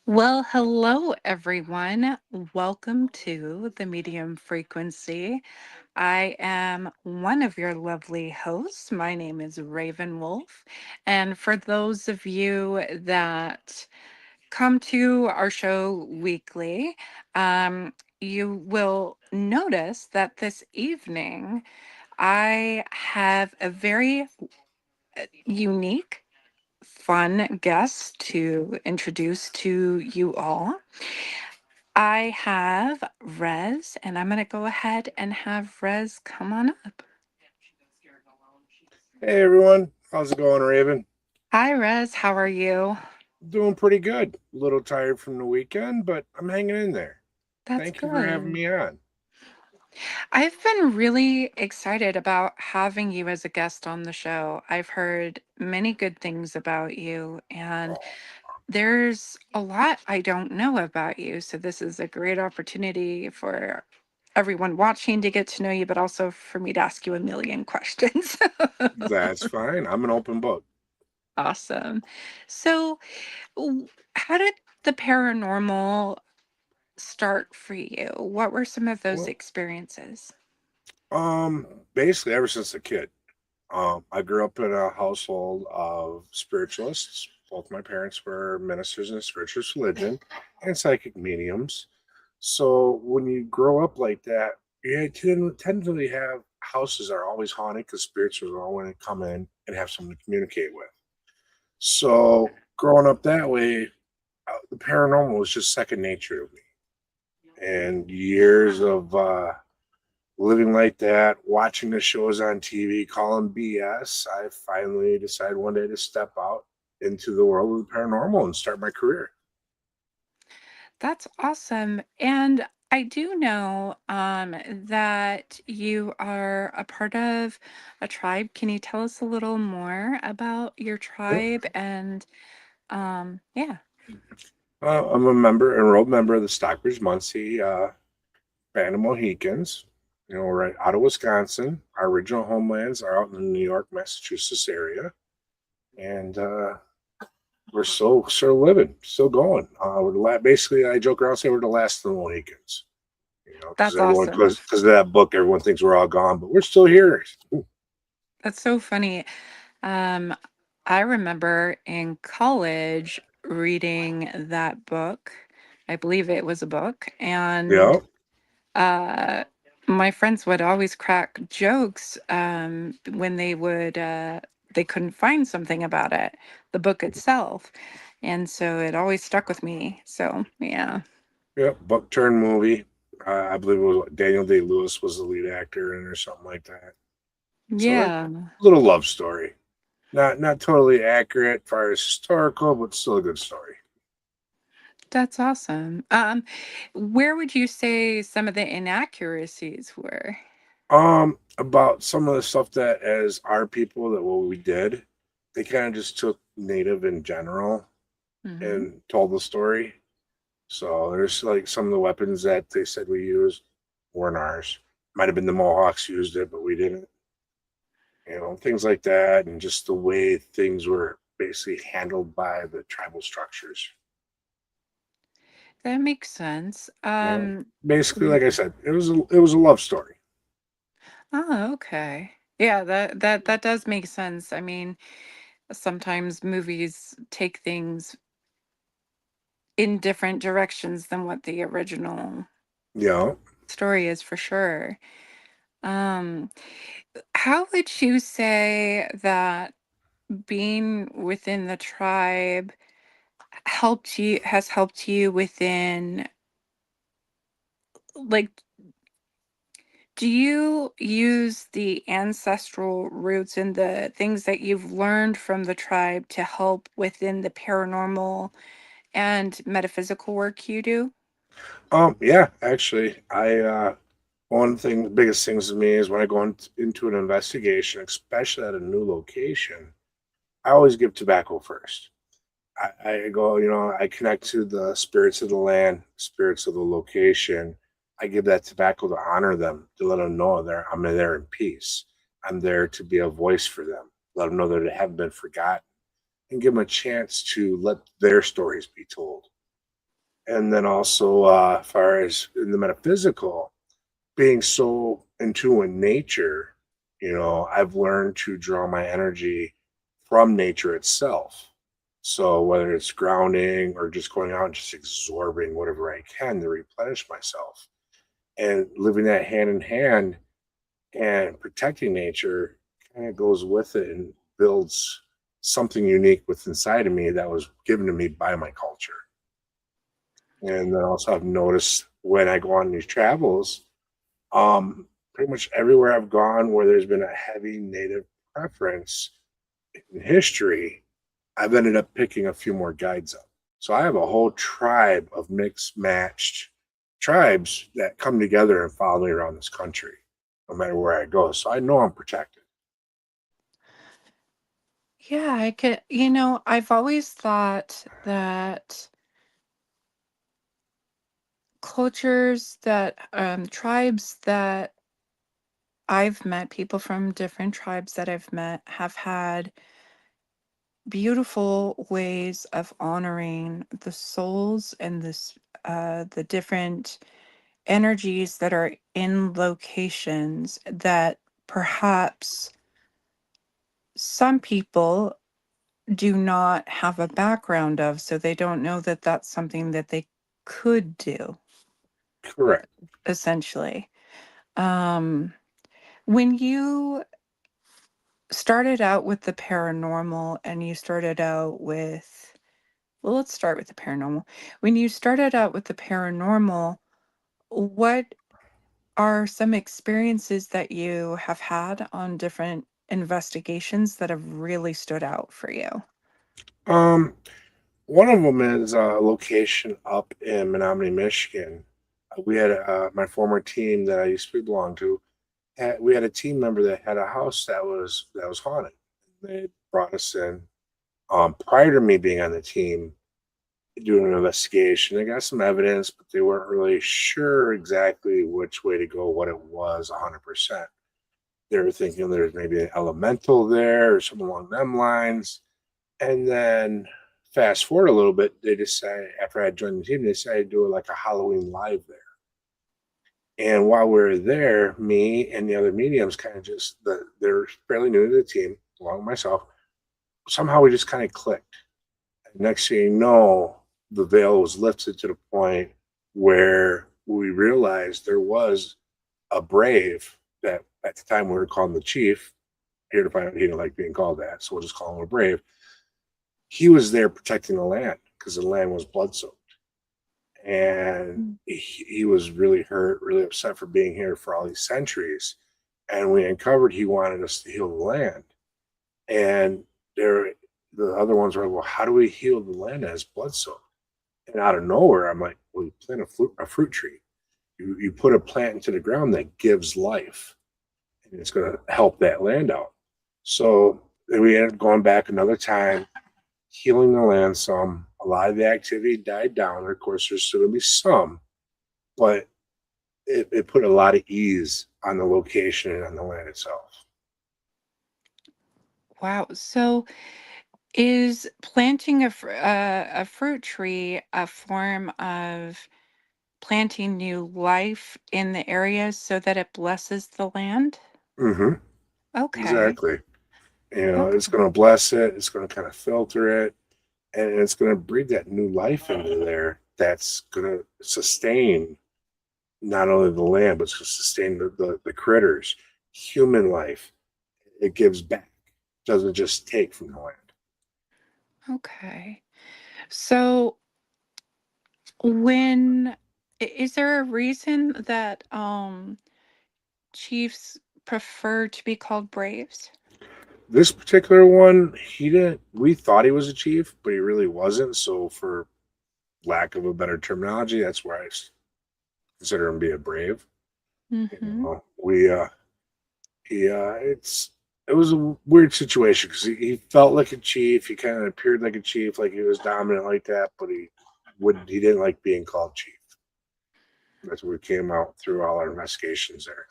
Well, hello, everyone. Welcome to the medium frequency. I am one of your lovely hosts. My name is Raven Wolf. And for those of you that come to our show weekly, you will notice that this evening I have a very unique, fun guest to introduce to you all. I have Rez, and I'm going to go ahead and have Rez come on up. Hey everyone, how's it going, Raven? Hi, Rez. How are you? Doing pretty good. A little tired from the weekend, but I'm hanging in there. That's Thank you for having good. me on. I've been really excited about having you as a guest on the show. I've heard many good things about you, and Oh, there's a lot I don't know about you. So, this is a great opportunity for everyone watching to get to know you, but also for me to ask you a million questions. that's fine. I'm an open book. Awesome. So, how did the paranormal start for you? What were some of those Well, experiences? basically ever since a kid. I grew up in a household of spiritualists. Both my parents were ministers in a spiritualist religion and psychic mediums. So when you grow up like that, you tend to have houses that are always haunted because spirits are always going to come in and have someone to communicate with. So growing up that way, the paranormal was just second nature to me. And years of living like that, watching the shows on TV, calling BS, I finally decided one day to step out into the world of the paranormal and start my career. That's awesome. And I do know that you are a part of a tribe. Can you tell us a little more about your Yep. tribe? And yeah, I'm a member, enrolled member of the Stockbridge Muncie Band of Mohicans. You know, right out of Wisconsin. Our original homelands are out in the New York, Massachusetts area, and we're still living, still going. Basically, I joke around and say we're the last of the Mohicans. You know, because that's everyone awesome. because of that book, everyone thinks we're all gone, but we're still here. That's so funny. Um, I remember in college reading that book. I believe it was a book, and Yeah, uh, my friends would always crack jokes when they couldn't find something about it, the book itself, and so it always stuck with me. So yeah, yeah, book turned movie. I believe it was Daniel Day Lewis was the lead actor in or something like that. So a yeah, little love story, not totally accurate as far as historical, but still a good story. that's awesome. Where would you say some of the inaccuracies were? About some of the stuff that as our people that what we did, they kind of just took native in general Hmm. and told the story. So there's like some of the weapons that they said we used weren't ours. Might have been the Mohawks used it, but we didn't. You know, things like that, and just the way things were basically handled by the tribal structures. That makes sense. You know, basically, W- like I said, it was a love story. oh, okay. Yeah, that does make sense. I mean, sometimes movies take things in different directions than what the original You know, story is for sure. Um, how would you say that being within the tribe has helped you within, like, do you use the ancestral roots and the things that you've learned from the tribe to help within the paranormal and metaphysical work you do? yeah, actually, I one thing, the biggest things to me is when I go into an investigation, especially at a new location, I always give tobacco first. I go, I connect to the spirits of the land, spirits of the location. I give that tobacco to honor them, to let them know I'm there in peace. I'm there to be a voice for them, let them know that they haven't been forgotten, and give them a chance to let their stories be told. And then also, as far as in the metaphysical, being so in tune with nature, I've learned to draw my energy from nature itself. So whether it's grounding or just going out and just absorbing whatever I can to replenish myself and living that hand in hand and protecting nature kind of goes with it and builds something unique within inside of me that was given to me by my culture. And then also I've noticed when I go on these travels, pretty much everywhere I've gone where there's been a heavy native preference in history, I've ended up picking a few more guides up. So I have a whole tribe of mixed matched tribes that come together and follow me around this country, no matter where I go. So I know I'm protected. Yeah, I could, I've always thought that tribes that I've met, people from different tribes that I've met, have had beautiful ways of honoring the souls and the different energies that are in locations that perhaps some people do not have a background of, so they don't know that that's something that they could do, Correct. essentially. Um, when you started out with the paranormal and you started out with, well, let's start with the paranormal. When you started out with the paranormal, what are some experiences that you have had on different investigations that have really stood out for you? Um, One of them is a location up in Menominee, Michigan. We had my former team that I used to belong to. We had a team member that had a house that was haunted. They brought us in. Prior to me being on the team, doing an investigation, they got some evidence, but they weren't really sure exactly which way to go, what it was, 100%. They were thinking there's maybe an elemental there or something along them lines. And then fast forward a little bit, they decided after I joined the team, they decided to do like a Halloween live there. And while we were there, me and the other mediums kind of they're fairly new to the team, along with myself. Somehow we just kind of clicked. And next thing you know, the veil was lifted to the point where we realized there was a brave that at the time we were calling the chief. Here to find out he didn't like being called that, so we'll just call him a brave. He was there protecting the land because the land was blood soaked, and Mm. he was really hurt, really upset for being here for all these centuries. And we uncovered he wanted us to heal the land, and there the other ones were like, well, how do we heal the land as blood soaked? And out of nowhere, I'm like, well, you plant a fruit tree. You put a plant into the ground that gives life, and it's going to help that land out. So then we ended up going back another time, healing the land some. A lot of the activity died down. Of course, there's still going to be some, but it put a lot of ease on the location and on the land itself. Wow. So is planting a fruit tree a form of planting new life in the area so that it blesses the land? Mm-hmm. Okay. Exactly. It's Okay. going to bless it. It's going to kind of filter it, and it's going to breathe that new life into there. That's going to sustain not only the land, but to sustain the critters, human life. It gives back, doesn't just take from the land. Okay. So when is there a reason that chiefs prefer to be called braves? This particular one, he didn't. We thought he was a chief, but he really wasn't. So, for lack of a better terminology, that's where consider him be a brave. Mm-hmm. We he it was a weird situation because he felt like a chief. He kind of appeared like a chief, like he was dominant like that, but he didn't like being called chief. That's what we came out through all our investigations there.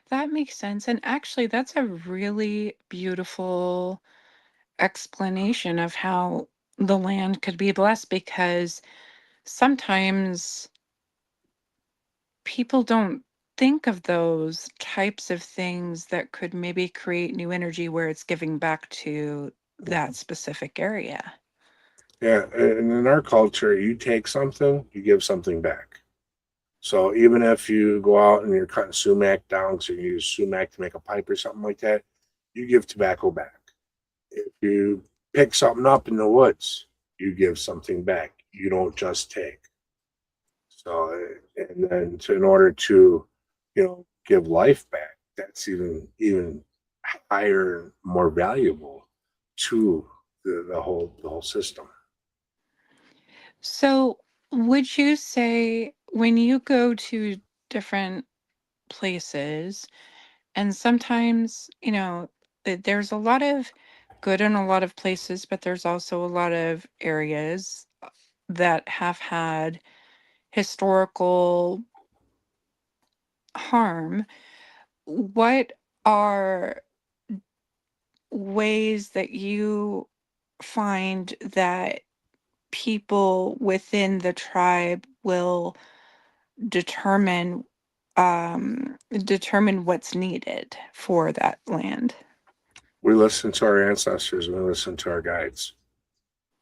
That makes sense. And actually, that's a really beautiful explanation of how the land could be blessed because sometimes people don't think of those types of things that could maybe create new energy where it's giving back to that specific area. Yeah, and in our culture, you take something, you give something back. So even if you go out and you're cutting sumac down, because you use sumac to make a pipe or something like that, you give tobacco back. If you pick something up in the woods, you give something back. You don't just take. So, and then in order to, give life back, that's even higher, and more valuable to the whole system. So, would you say when you go to different places, and sometimes, there's a lot of good in a lot of places, but there's also a lot of areas that have had historical harm. What are ways that you find that people within the tribe will determine determine what's needed for that land? We listen to our ancestors and we listen to our guides.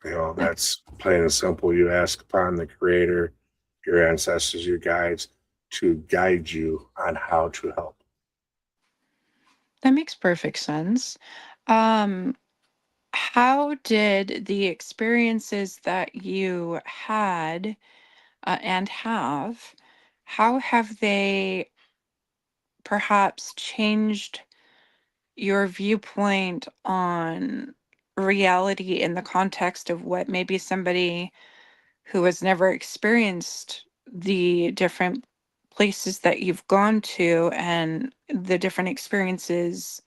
That's plain and simple. You ask upon the creator, your ancestors, your guides to guide you on how to help. That makes perfect sense. Um, how did the experiences that you had and have, how have they perhaps changed your viewpoint on reality in the context of what maybe somebody who has never experienced the different places that you've gone to and the different experiences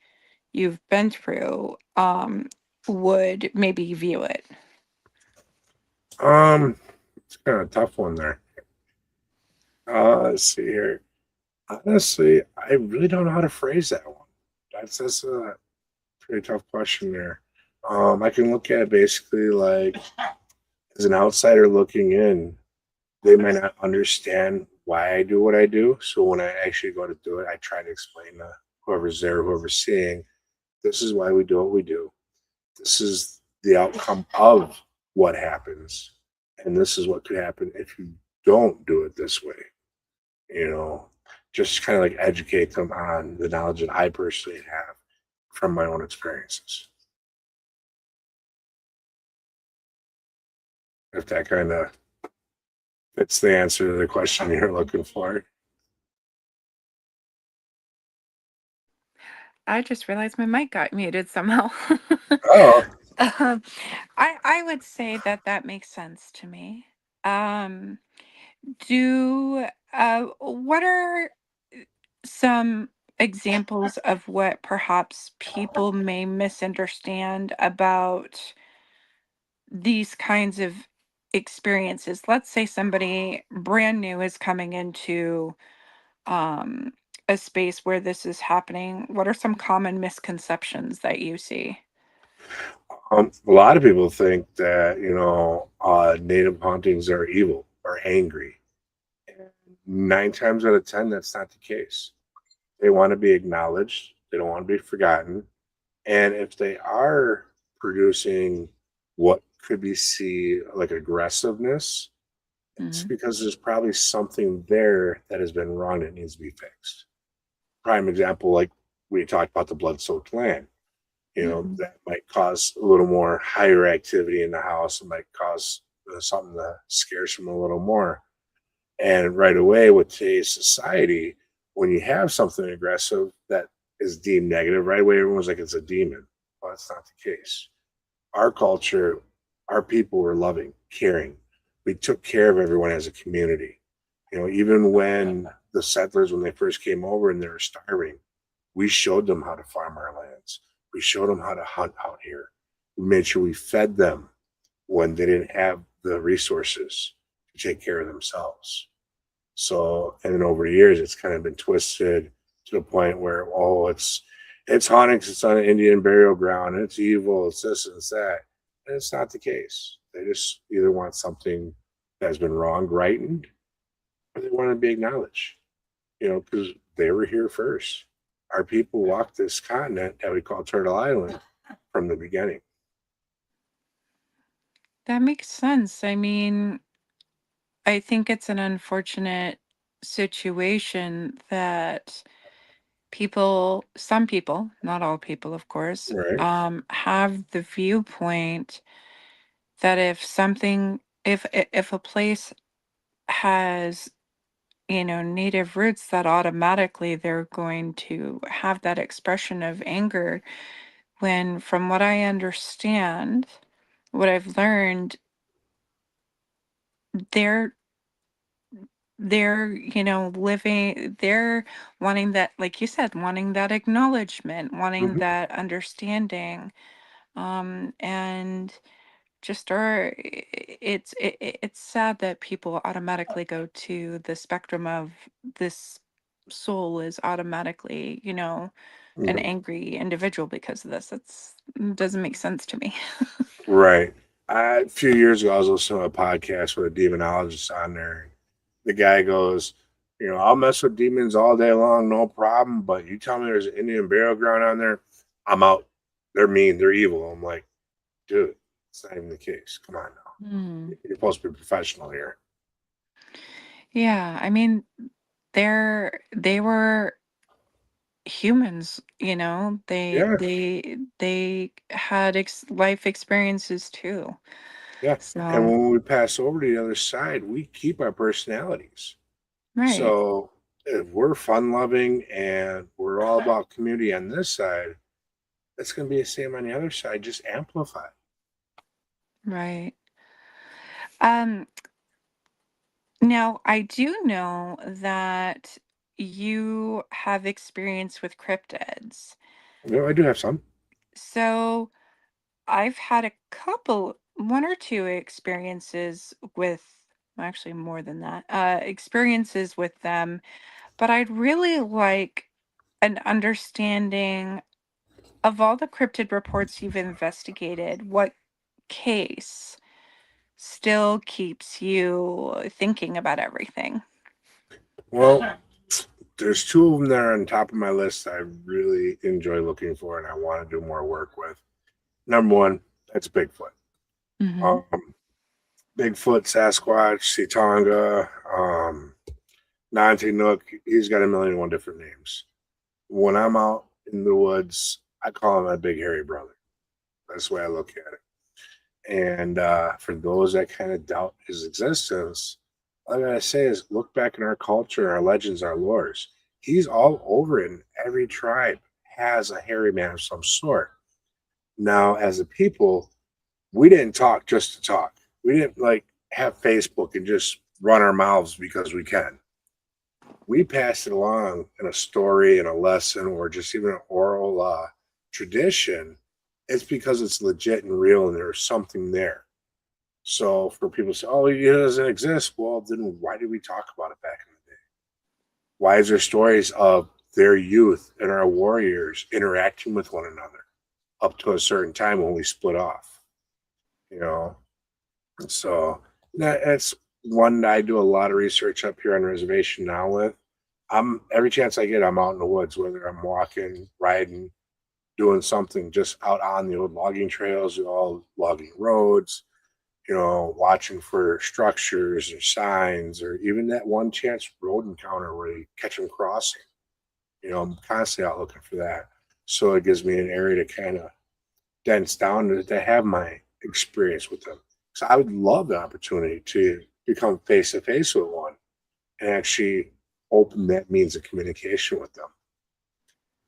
you've been through would maybe view it? It's kind of a tough one there. Let's see here. Honestly, I really don't know how to phrase that one. That's a pretty tough question there. I can look at it basically like as an outsider looking in, they might not understand why I do what I do. So when I actually go to do it, I try to explain to whoever's there, whoever's seeing, this is why we do what we do. This is the outcome of what happens. And this is what could happen if you don't do it this way. You know, just kind of like educate them on the knowledge that I personally have from my own experiences. If that kind of fits the answer to the question you're looking for. I just realized my mic got muted somehow. Oh, um, I would say that that makes sense to me. Um, do what are some examples of what perhaps people may misunderstand about these kinds of experiences? Let's say somebody brand new is coming into um, a space where this is happening. What are some common misconceptions that you see? a lot of people think that native hauntings are evil or angry. Nine times out of ten, that's not the case. They want to be acknowledged. They don't want to be forgotten. And if they are producing what could be seen like aggressiveness, it's Mhm. because there's probably something there that has been wrong that needs to be fixed. Prime example, like we talked about the blood-soaked land. Mhm. That might cause a little more higher activity in the house. It might cause something to scare someone a little more. And right away, with today's society, when you have something aggressive that is deemed negative, right away, everyone's like, it's a demon. Well, that's not the case. Our culture, our people were loving, caring. We took care of everyone as a community. Even when the settlers, when they first came over and they were starving, we showed them how to farm our lands. We showed them how to hunt out here. We made sure we fed them when they didn't have the resources to take care of themselves. So, and then over the years, it's kind of been twisted to the point where, oh, it's haunting 'cause it's on an Indian burial ground, and it's evil, it's this and it's that. And it's not the case. They just either want something that's been wronged rightened, or they want to be acknowledged. Because they were here first. Our people walked this continent that we call Turtle Island from the beginning. That makes sense. I mean, I think it's an unfortunate situation that some people, not all people, of course, Right. have the viewpoint that if a place has, native roots, that automatically they're going to have that expression of anger. When, from what I understand, what I've learned, they're they're wanting that, like you said, wanting that acknowledgement, wanting Hmm. that understanding, and just are it's sad that people automatically go to the spectrum of this soul is automatically, an Hmm. angry individual because of this. Doesn't make sense to me. Right. A few years ago, I was listening to a podcast with a demonologist on there. The guy goes, I'll mess with demons all day long, no problem. But you tell me there's an Indian burial ground on there, I'm out. They're mean. They're evil. I'm like, dude, it's not even the case. Come on Hmm. now. You're supposed to be professional here. Yeah, I mean, they were humans, they Yeah. they had life experiences too. Yeah. And So, when we pass over to the other side, we keep our personalities. right, So if we're fun loving and we're all about community on this side, it's going to be the same on the other side, just amplified. right. Um, Now I do know that you have experience with cryptids. I do have some. So I've had one or two experiences with, well, actually more than that, experiences with them, but I'd really like an understanding of all the cryptid reports you've investigated. What case still keeps you thinking about everything? Well, there's two of them that are on top of my list I really enjoy looking for and I want to do more work with. Number one, that's Bigfoot. Hmm. Um, Bigfoot, Sasquatch, Sitanga, Nanti Nook. He's got a million and one different names. When I'm out in the woods, I call him my big hairy brother. That's the way I look at it. And for those that kind of doubt his existence, all I gotta say is look back in our culture, our legends, our lores. He's all over it, and every tribe has a hairy man of some sort. Now, as a people, we didn't talk just to talk. We didn't like have Facebook and just run our mouths because we can. We passed it along in a story, in a lesson, or just even an oral tradition. It's because it's legit and real, and there's something there. So for people to say, "Oh, it doesn't exist," well, then why did we talk about it back in the day? Why is there stories of their youth and our warriors interacting with one another up to a certain time when we split off? You know, so that's one that I do a lot of research up here on the reservation now with. I'm every chance I get, I'm out in the woods, whether I'm walking, riding, doing something just out on the old logging trails, all logging roads, watching for structures or signs, or even that one chance road encounter where you catch them crossing. I'm constantly out looking for that. So it gives me an area to kind of dense down to have my experience with them. So I would love the opportunity to become face to face with one and actually open that means of communication with them.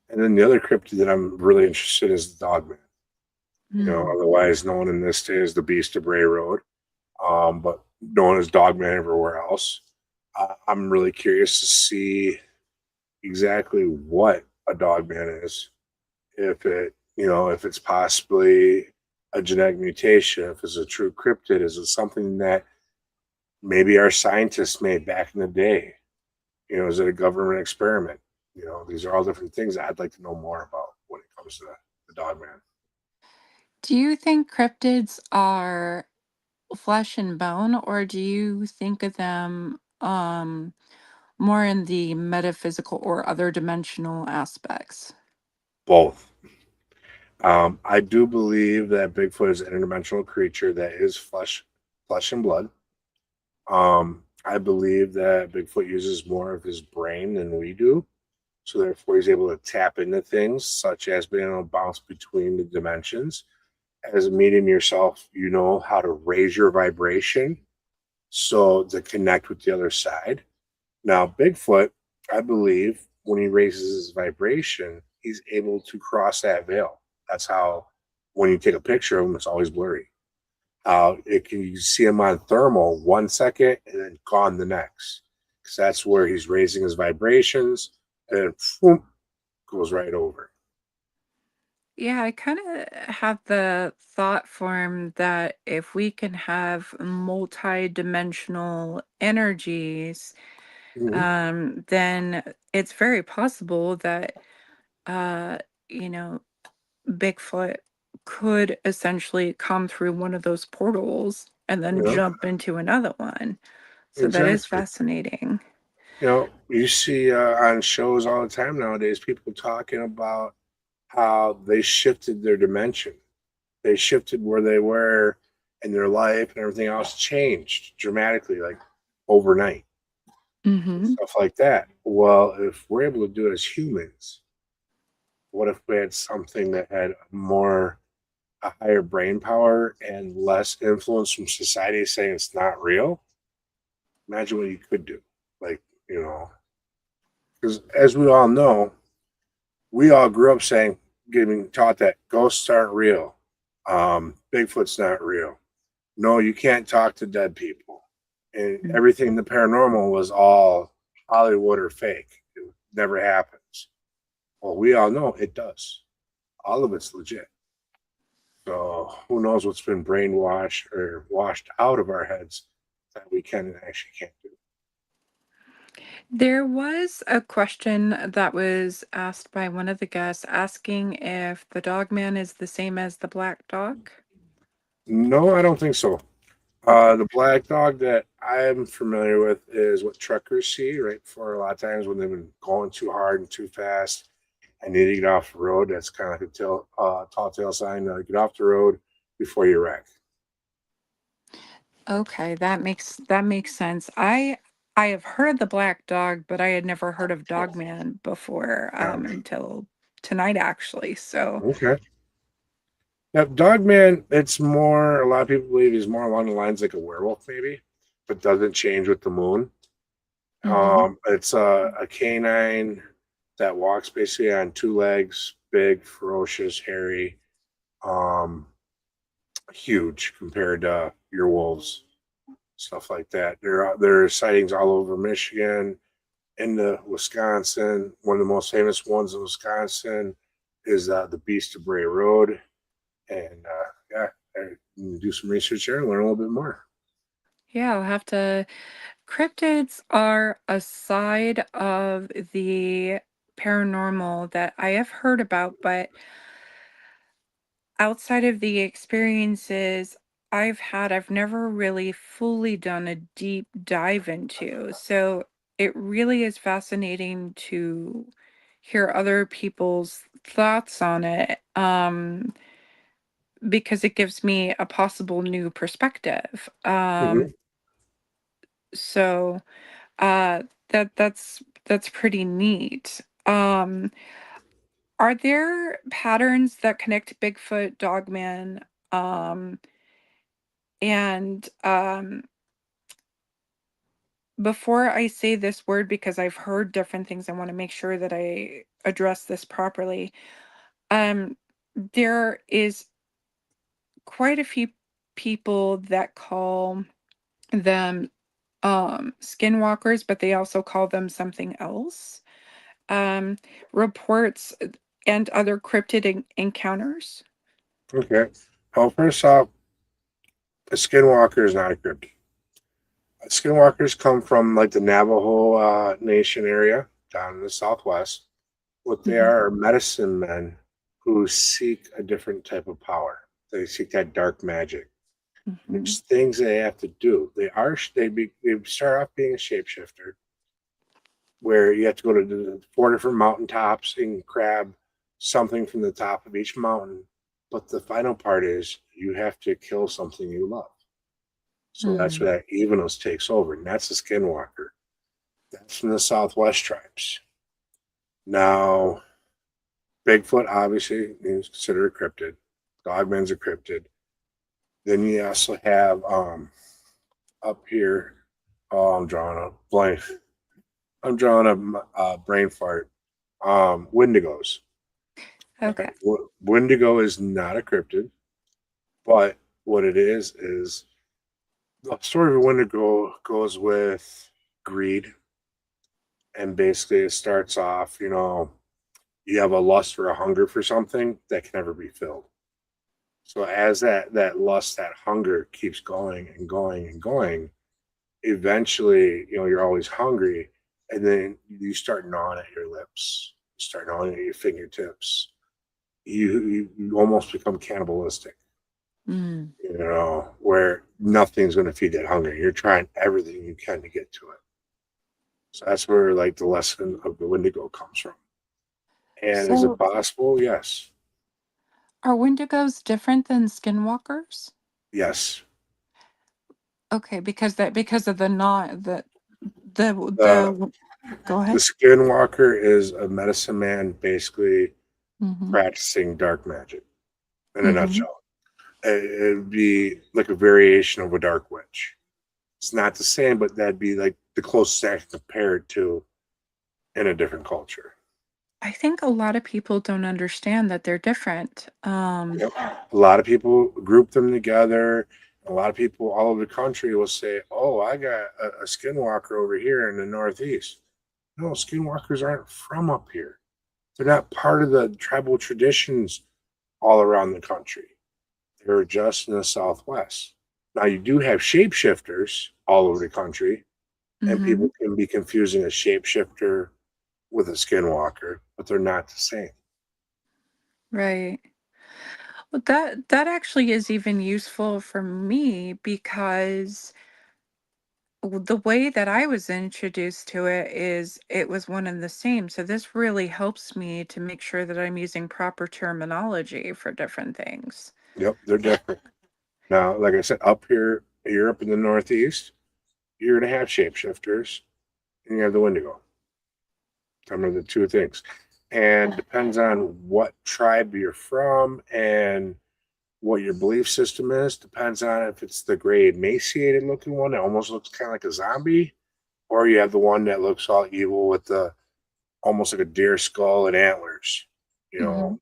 And then the other cryptid that I'm really interested in is the dogman. Hmm. Otherwise known in this day as the Beast of Bray Road, but known as Dogman everywhere else. I'm really curious to see exactly what a Dogman is. If it's possibly a genetic mutation, if it's a true cryptid, is it something that maybe our scientists made back in the day? Is it a government experiment? These are all different things I'd like to know more about when it comes to the Dogman. Do you think cryptids are flesh and bone, or do you think of them more in the metaphysical or other dimensional aspects? Both. I do believe that Bigfoot is an interdimensional creature that is flesh and blood. I believe that Bigfoot uses more of his brain than we do. So therefore he's able to tap into things such as being able to bounce between the dimensions. As a medium yourself, you know how to raise your vibration so to connect with the other side. Now, Bigfoot, I believe, when he raises his vibration, he's able to cross that veil. That's how, when you take a picture of him, it's always blurry. It can you see him on thermal 1 second and then gone the next, because that's where he's raising his vibrations, and boom, goes right over. Yeah, I kind of have the thought form that if we can have multi-dimensional energies, Mhm. then it's very possible that uh, you know, Bigfoot could essentially come through one of those portals and then Yeah, jump into another one. So that is exactly. fascinating. You see on shows all the time nowadays, people talking about how they shifted their dimension. They shifted where they were in their life, and everything else changed dramatically, like overnight and Hmm. stuff like that. Well, if we're able to do it as humans, what if we had something that had more a higher brain power and less influence from society saying it's not real? Imagine what you could do. Like, you know, because as we all know, we all grew up saying, getting taught that ghosts aren't real. Bigfoot's not real. No, you can't talk to dead people. And everything in the paranormal was all Hollywood or fake. It never happens. Well, we all know it does. All of it's legit. So who knows what's been brainwashed or washed out of our heads that we can and actually can't do. There was a question that was asked by one of the guests asking if the dog man is the same as the black dog. No, I don't think so. Okay. The black dog that I'm familiar with is what truckers see right before a lot of times when they've been going too hard and too fast and need to get off the road. That's kind of like a tall tale sign. Get off the road before you wreck. Okay, that makes sense. I have heard of the black dog, but I had never heard of Dogman before Yeah. until tonight actually. So, Okay. Now, Dogman, it's more, a lot of people believe he's more along the lines like a werewolf, maybe, but doesn't change with the moon. mhm. It's a canine that walks basically on two legs, big, ferocious, hairy, um, huge compared to your wolves, stuff like that. There are sightings all over Michigan, into Wisconsin. One of the most famous ones in Wisconsin is the Beast of Bray Road, and yeah, do some research there and learn a little bit more. Yeah, I'll have to. Cryptids are a side of the paranormal that I have heard about, but outside of the experiences I've had, I've never really fully done a deep dive into. So it really is fascinating to hear other people's thoughts on it, because it gives me a possible new perspective. Hmm. So uh, that's pretty neat. Are there patterns that connect Bigfoot, Dogman, um, and before I say this word, because I've heard different things, I want to make sure that I address this properly. Um, there is quite a few people that call them skinwalkers, but they also call them something else. Um, reports and other cryptid encounters. Okay. Well, first off, a skinwalker is not a cryptid. Skinwalkers come from like the Navajo Nation area down in the Southwest. What they Mhm. are medicine men who seek a different type of power. They seek that dark magic. Mhm. There's things they have to do. They start off being a shapeshifter, where you have to go to the 4 different mountaintops and grab something from the top of each mountain. But the final part is you have to kill something you love. So that's Mm. where that Evenos takes over, and that's a skinwalker. That's from the Southwest tribes. Now, Bigfoot obviously is considered a cryptid. Dogman's a cryptid. Then you also have up here. Oh, I'm drawing a blank. I'm drawing a brain fart. Wendigos. Okay. Wendigo is not a cryptid, but what it is the story of a Wendigo goes with greed, and basically it starts off, you have a lust or a hunger for something that can never be filled. So as that lust, that hunger keeps going and going and going, eventually, you're always hungry, and then you start gnawing at your lips, you start gnawing at your fingertips. You almost become cannibalistic, Mm. where nothing's going to feed that hunger. You're trying everything you can to get to it. So that's where like the lesson of the Wendigo comes from. And is it So possible? Yes. are Wendigos different than skinwalkers? Yes. Okay, because of the not The the go the ahead. skinwalker is a medicine man basically Mhm. practicing dark magic in a Mhm. nutshell. It'd be like a variation of a dark witch. It's not the same, but that'd be like the closest I can compare it to in a different culture. I think a lot of people don't understand that they're different. Yep. A lot of people group them together. A lot of people all over the country will say, "Oh, I got a skinwalker over here in the Northeast." No, skinwalkers aren't from up here. They're not part of the tribal traditions all around the country. They're just in the Southwest. Now, you do have shapeshifters all over the country, and people Mhm. can be confusing a shapeshifter with a skinwalker, but they're not the same. Right. Well, that actually is even useful for me because the way that I was introduced to it is it was one and the same. So this really helps me to make sure that I'm using proper terminology for different things. Yep, they're different. Now, like I said, up here, you're up in the Northeast, you're going to have shapeshifters, and you have the Wendigo. Some are the two things. And depends on what tribe you're from and what your belief system is. Depends on if it's the gray emaciated looking one that almost looks kind of like a zombie, or you have the one that looks all evil with the almost like a deer skull and antlers, you know, Mhm.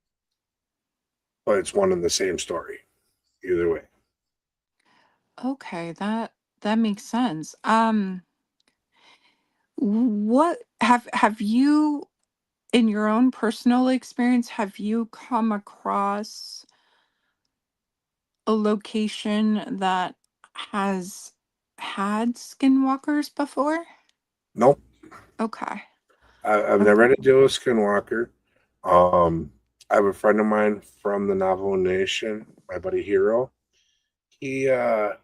but it's one and the same story either way. Okay, that makes sense. What have you in your own personal experience have you come across a location that has had skinwalkers before? Nope. Okay. I've never Okay. had to deal with Skinwalker. Um, I have a friend of mine from the Navajo Nation, my buddy Hero. He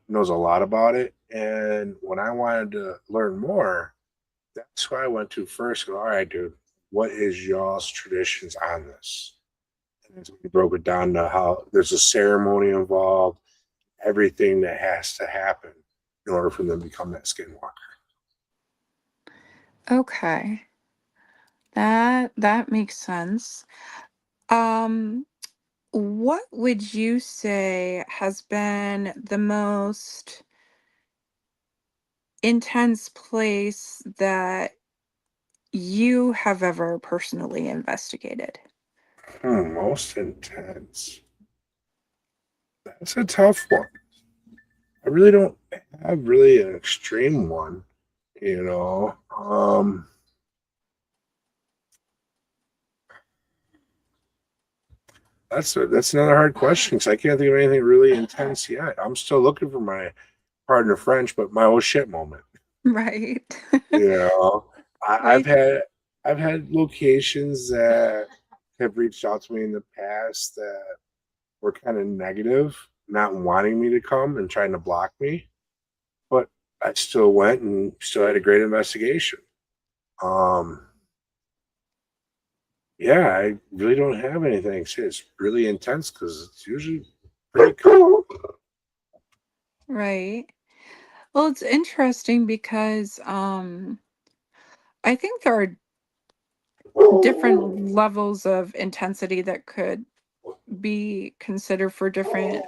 knows a lot about it. And when I wanted to learn more, that's who I went to first. Go, all right, dude, what is y'all's traditions on this? And we broke it down to how there's a ceremony involved, everything that has to happen in order for them to become that skinwalker. Okay. That makes sense. Um, what would you say has been the most intense place that you have ever personally investigated? Most intense. That's a tough one. I really don't have really an extreme one, you know. That's another hard question because I can't think of anything really intense yet. I'm still looking for my partner French, but my oh shit moment. Right. You know, Well, I've had locations that have reached out to me in the past that were kind of negative. not wanting me to come and trying to block me, but I still went and still had a great investigation. Um, yeah, I really don't have anything. It's really intense because it's usually pretty cool. Right. Well, it's interesting because I think there are different levels of intensity that could be considered for different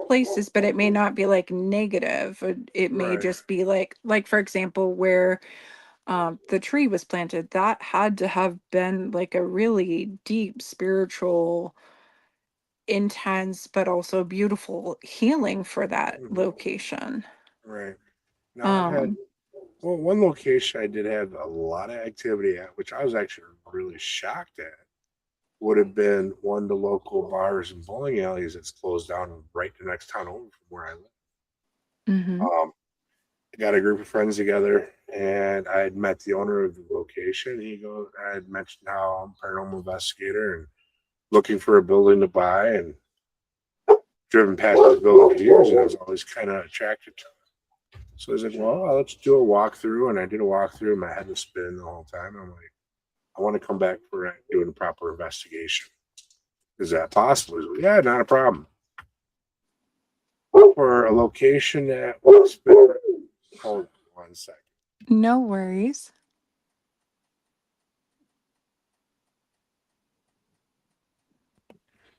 places, but it may not be like negative. It may Right. just be like for example, where the tree was planted, that had to have been like a really deep spiritual, intense, but also beautiful healing for that Mhm. location. Right. Now I've had Um, well, one location I did have a lot of activity at, which I was actually really shocked at, would have been one of the local bars and bowling alleys that's closed down right the next town over from where I live. mhm. I got a group of friends together, and I had met the owner of the location. He goes, I had mentioned how I'm a paranormal investigator and looking for a building to buy, and driven past this building for years, and I was always kind of attracted to it. So he's like, "Well, let's do a walkthrough," and I did a walkthrough. My head was spinning the whole time. I'm like, "I want to come back for doing a proper investigation. Is that possible?" He's like, "Yeah, not a problem." For a location that was been, hold 1 second. No worries.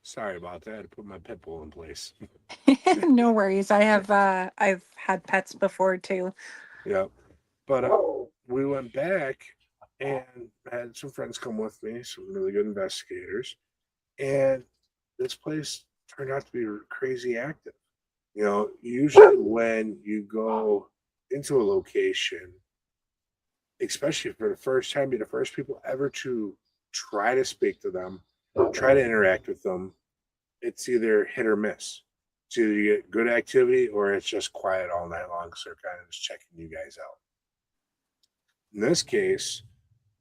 Sorry about that. I had to put my pit bull in place. No worries. I've had pets before too. Yep. But we went back and had some friends come with me, some really good investigators, and this place turned out to be crazy active. Usually when you go into a location, especially for the first time, be the first people ever to try to speak to them, try to interact with them, it's either hit or miss. It's either you get good activity or it's just quiet all night long. So they're kind of just checking you guys out. In this case,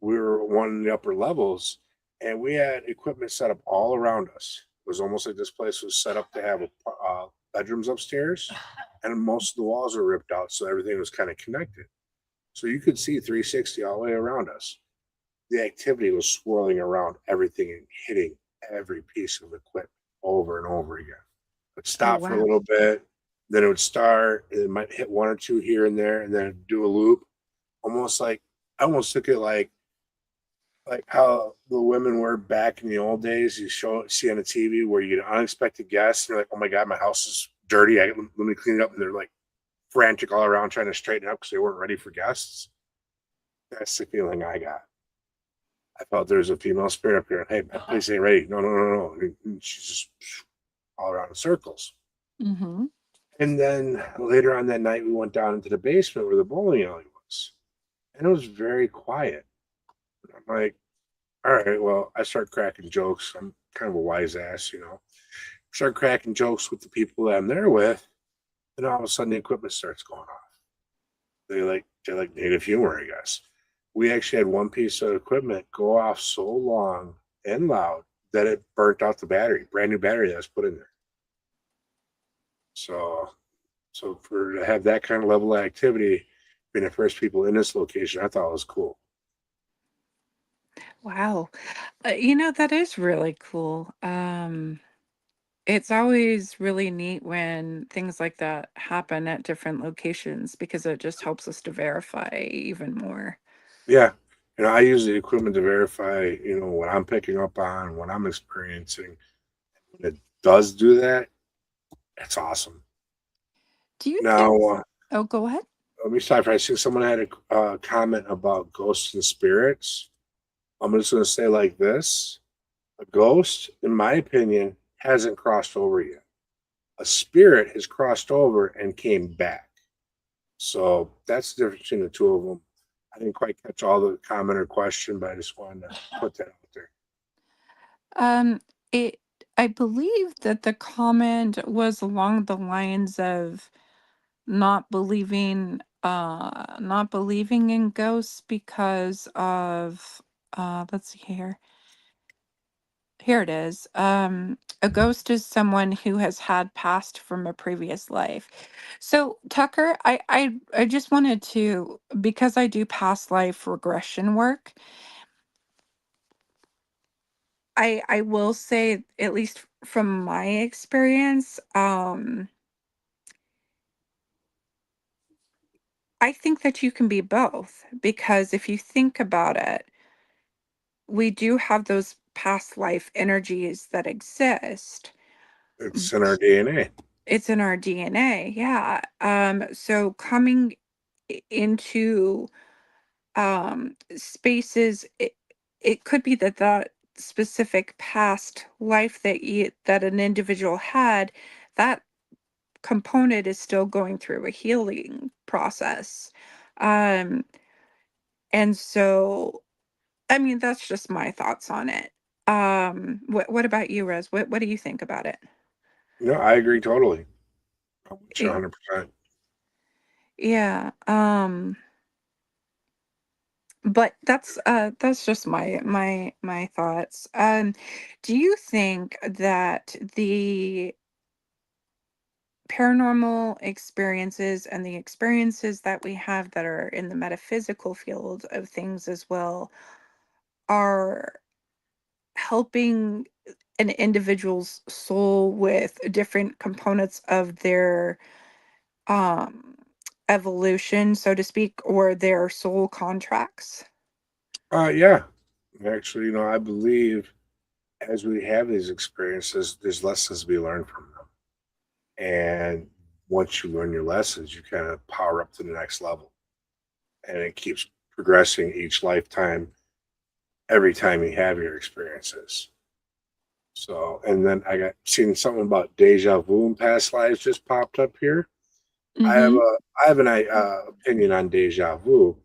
we were one of the upper levels and we had equipment set up all around us. It was almost like this place was set up to have bedrooms upstairs, and most of the walls were ripped out, so everything was kind of connected. So you could see 360 all the way around us. The activity was swirling around everything and hitting every piece of equipment over and over again. It would Oh stop for a wow. little bit, then it would start, and it might hit one or two here and there, and then do a loop. Almost like I almost took it like how the women were back in the old days. You see on the TV where you get unexpected guests, and you're like, "Oh my god, my house is dirty. Let me clean it up." And they're like frantic all around trying to straighten it up because they weren't ready for guests. That's the feeling I got. I felt there was a female spirit up here. Hey, my place ain't ready. No, no, no, no. And she's just all around in circles. Mhm. And then later on that night, we went down into the basement where the bowling alley was, and it was very quiet. I'm like, all right, well, I start cracking jokes. I'm kind of a wise ass. Start cracking jokes with the people that I'm there with, and all of a sudden the equipment starts going off. They like native humor, I guess. We actually had one piece of equipment go off so long and loud that it burnt out the battery, brand new battery that was put in there. So, so for to have that kind of level of activity, being the first people in this location, I thought it was cool. Wow. That is really cool. It's always really neat when things like that happen at different locations because it just helps us to verify even more. Yeah, I use the equipment to verify, what I'm picking up on, what I'm experiencing. When it does do that, it's awesome. Do you Now, think Oh, go ahead. let me stop. I see someone had a comment about ghosts and spirits. I'm just going to say like this: a ghost, in my opinion, hasn't crossed over yet. A spirit has crossed over and came back. So that's the difference between the two of them. I didn't quite catch all the comment or question, but I just wanted to put that out there. Um, it I believe that the comment was along the lines of not believing in ghosts because of let's see here. Here it is. A ghost is someone who has had past from a previous life. So, Tucker, I just wanted to, because I do past life regression work, I will say, at least from my experience, I think that you can be both, because if you think about it, we do have those past life energies that exist. It's in our DNA. It's in our DNA, yeah. So coming into spaces, it could be that that specific past life that an individual had, that component is still going through a healing process. Um, and so, I mean, that's just my thoughts on it. What about you, Rez? What do you think about it? No, I agree totally. I'm with you Y- 100%. Yeah. But that's just my thoughts. Do you think that the paranormal experiences and the experiences that we have that are in the metaphysical field of things as well are helping an individual's soul with different components of their um evolution, so to speak, or their soul contracts? Yeah. Actually, I believe as we have these experiences, there's lessons to be learned from them. And once you learn your lessons, you kind of power up to the next level. And it keeps progressing each lifetime, every time you have your experiences. So, and then I got seen something about deja vu in past lives just popped up here. Mm-hmm. I have an opinion on deja vu.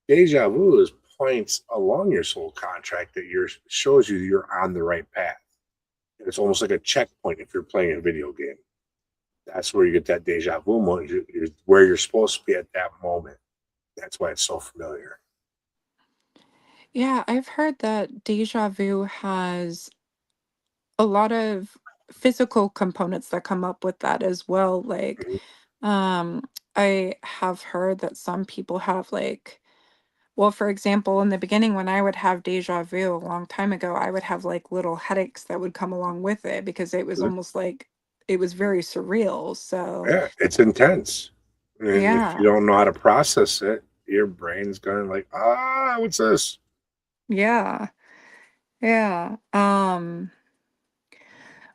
Deja vu is points along your soul contract that shows you you're on the right path. It's almost like a checkpoint if you're playing a video game. That's where you get that deja vu moment. You're where you're supposed to be at that moment. That's why it's so familiar. Yeah, I've heard that deja vu has a lot of physical components that come up with that as well. Like, Mhm. um, I have heard that some people have like, well, for example, in the beginning when I would have deja vu a long time ago, I would have like little headaches that would come along with it because it was almost like it was very surreal. So, Yeah, it's intense. And if you yeah. don't know how to process it, your brain's going like, what's this? Yeah. Yeah.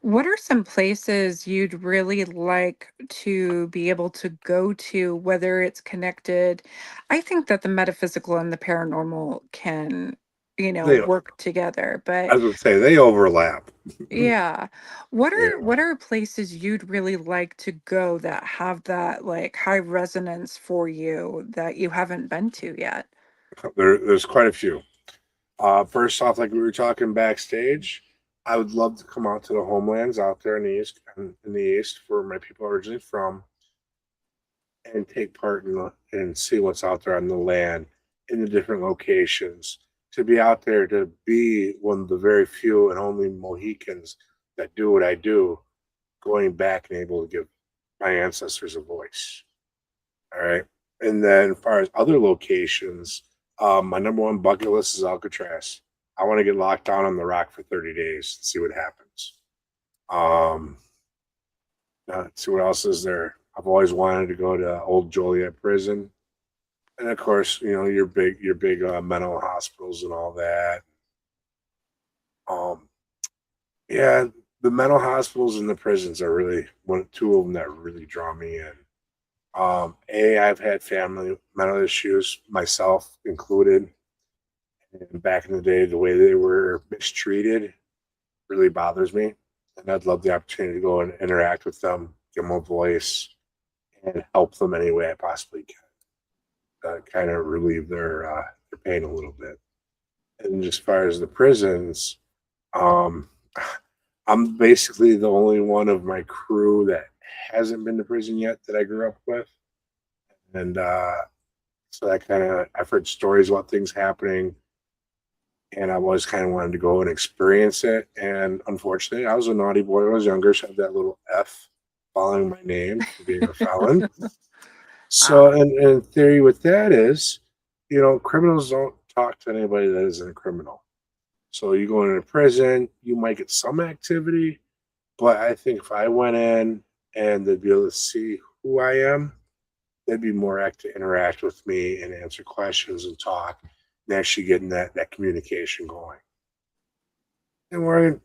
What are some places you'd really like to be able to go to, whether it's connected? I think that the metaphysical and the paranormal can, They, work together. But I would say they overlap. yeah, what Yeah, are what are places you'd really like to go that have that like high resonance for you that you haven't been to yet? there's quite a few. First off, like we were talking backstage, I would love to come out to the homelands out there in the east, where my people are originally from, and take part and see what's out there on the land in the different locations. To be out there, to be one of the very few and only Mohicans that do what I do, going back and able to give my ancestors a voice. All right. And then, as far as other locations, my number one bucket list is Alcatraz. I want to get locked down on the rock for 30 days and see what happens. Um, see what else is there. I've always wanted to go to Old Joliet Prison, and of course, your big mental hospitals and all that. Um, yeah, the mental hospitals and the prisons are really two of them that really draw me in. I've had family mental issues, myself included. And back in the day, the way they were mistreated really bothers me. And I'd love the opportunity to go and interact with them, give them a voice, and help them any way I possibly can. Kind of relieve their pain a little bit. And as far as the prisons, um, I'm basically the only one of my crew that hasn't been to prison yet that I grew up with. And so that kind of, I've heard stories about things happening and I always kind of wanted to go and experience it. And unfortunately, I was a naughty boy when I was younger, so I had that little F following my name for being a felon. So, Ah. in theory, what that is, criminals don't talk to anybody that isn't a criminal. So, you go into prison, you might get some activity, but I think if I went in and they'd be able to see who I am, they'd be more apt to interact with me and answer questions and talk and actually getting that communication going. And we're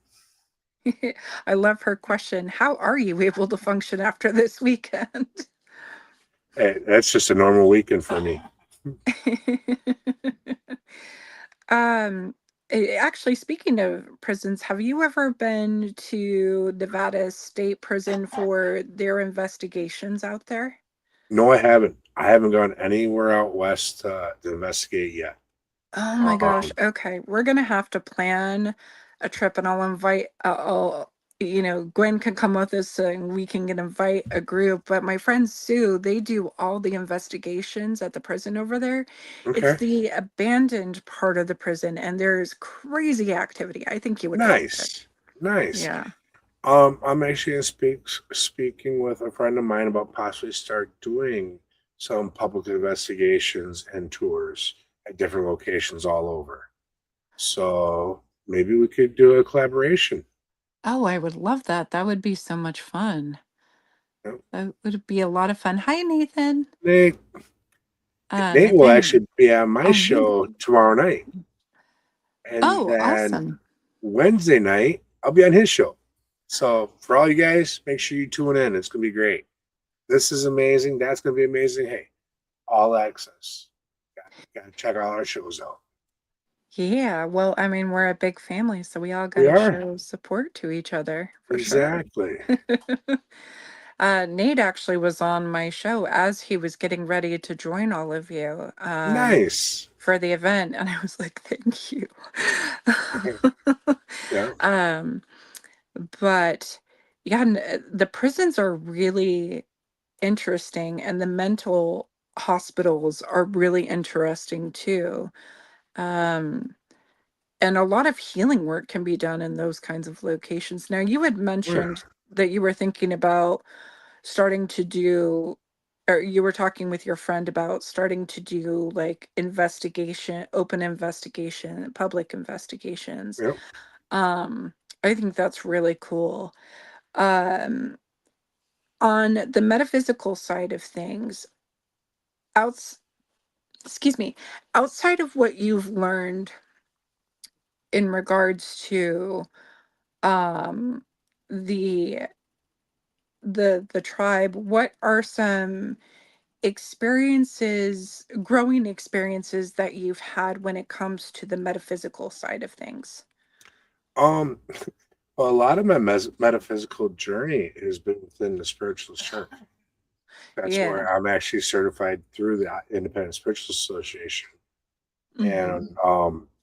I love her question. How are you able to function after this weekend? hey, that's just a normal weekend for me. Um, Actually, speaking of prisons, have you ever been to Nevada State Prison for their investigations out there? No, I haven't. I haven't gone anywhere out west to investigate yet. Oh my gosh. Um, Okay. We're gonna have to plan a trip and I'll invite Gwen can come with us and we can get invite a group. But my friend Sue, they do all the investigations at the prison over there. It's okay, the abandoned part of the prison and there's crazy activity. I think you would love it. nice, nice. Yeah. I'm actually speaking with a friend of mine about possibly start doing some public investigations and tours at different locations all over. So maybe we could do a collaboration. Oh, I would love that. That would be so much fun. You know, That would be a lot of fun. Hi, Nathan. Nate, Nate will Nathan. actually be on my Oh, show Nathan. tomorrow night, and Oh, then awesome. Wednesday night I'll be on his show. So for all you guys, make sure you tune in. It's gonna be great. This is amazing. That's gonna be amazing. Hey, all access. Gotta check all our shows out. Yeah, well, I mean, we're a big family, so we all got We to are show support to each other for sure. exactly Nate actually was on my show as he was getting ready to join all of you nice. for the event, and I was like, "Thank you." Yeah, um, but yeah, the prisons are really interesting, and the mental hospitals are really interesting too. Um, And a lot of healing work can be done in those kinds of locations. Now, you had yeah, mentioned that you were thinking about starting to do, or you were talking with your friend about starting to do like investigation, open investigation, public investigations. yeah. Um, I think that's really cool. Um, on the metaphysical side of things, outs, excuse me, outside of what you've learned in regards to um the the tribe, what are some experiences, growing experiences that you've had when it comes to the metaphysical side of things? Um, well, a lot of my metaphysical journey has been within the spiritualist church. That's Yeah. where I'm actually certified through the Independent Spiritual Association, Mm-hmm. and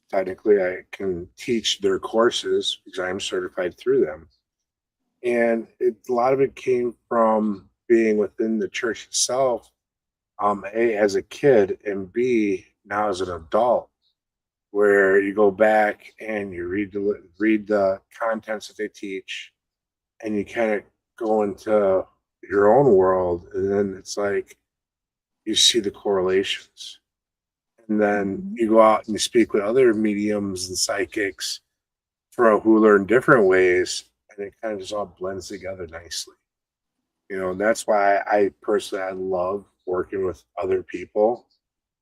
technically, I can teach their courses because I am certified through them. And a lot of it came from being within the church itself. A as a kid, and B now as an adult, where you go back and you read the contents that they teach, and you kind of go into your own world, and then it's like you see the correlations, and then Mm-hmm. you go out and you speak with other mediums and psychics for who learn different ways, and it kind of just all blends together nicely. And that's why I personally I love working with other people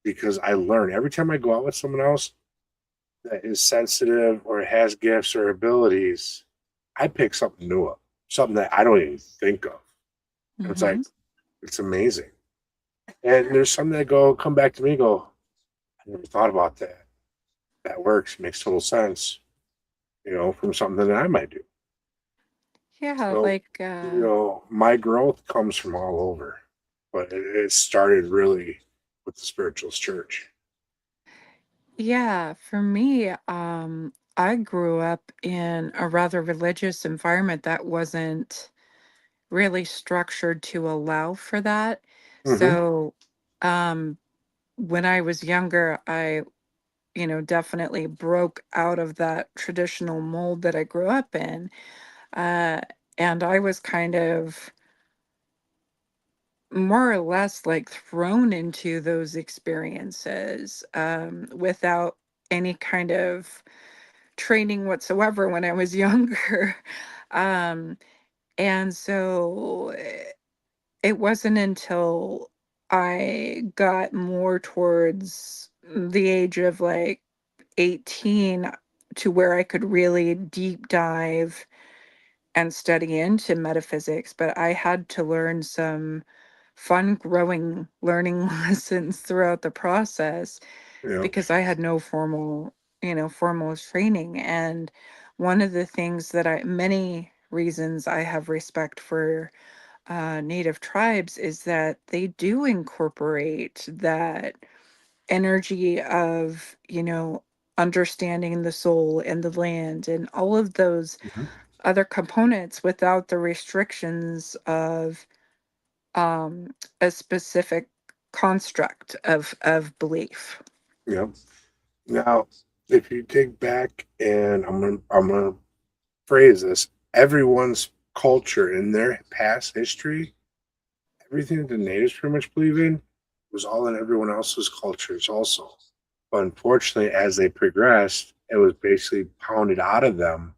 because I learn every time I go out with someone else that is sensitive or has gifts or abilities. I pick something new up, something that I don't even think of. And it's Mm-hmm. like it's amazing. And there's some that come back to me, go, I never thought about that. That works, makes total sense. From something that I might do. Yeah, So, like my growth comes from all over, but it started really with the spiritualist church. yeah, for me, I grew up in a rather religious environment that wasn't really structured to allow for that. Hmm. So, um when I was younger, I definitely broke out of that traditional mold that I grew up in. Uh, and I was kind of more or less like thrown into those experiences without any kind of training whatsoever when I was younger. um, and so it wasn't until I got more towards the age of like 18 to where I could really deep dive and study into metaphysics, but I had to learn some fun growing learning lessons throughout the process You know. because I had no formal training. And one of the things that many reasons I have respect for native tribes is that they do incorporate that energy of, understanding the soul and the land and all of those Mhm. other components without the restrictions of um, a specific construct of belief. Yeah. Now, if you dig back, and I'm gonna phrase this, everyone's culture in their past history, everything that the natives pretty much believe in was all in everyone else's cultures also. But unfortunately, as they progressed, it was basically pounded out of them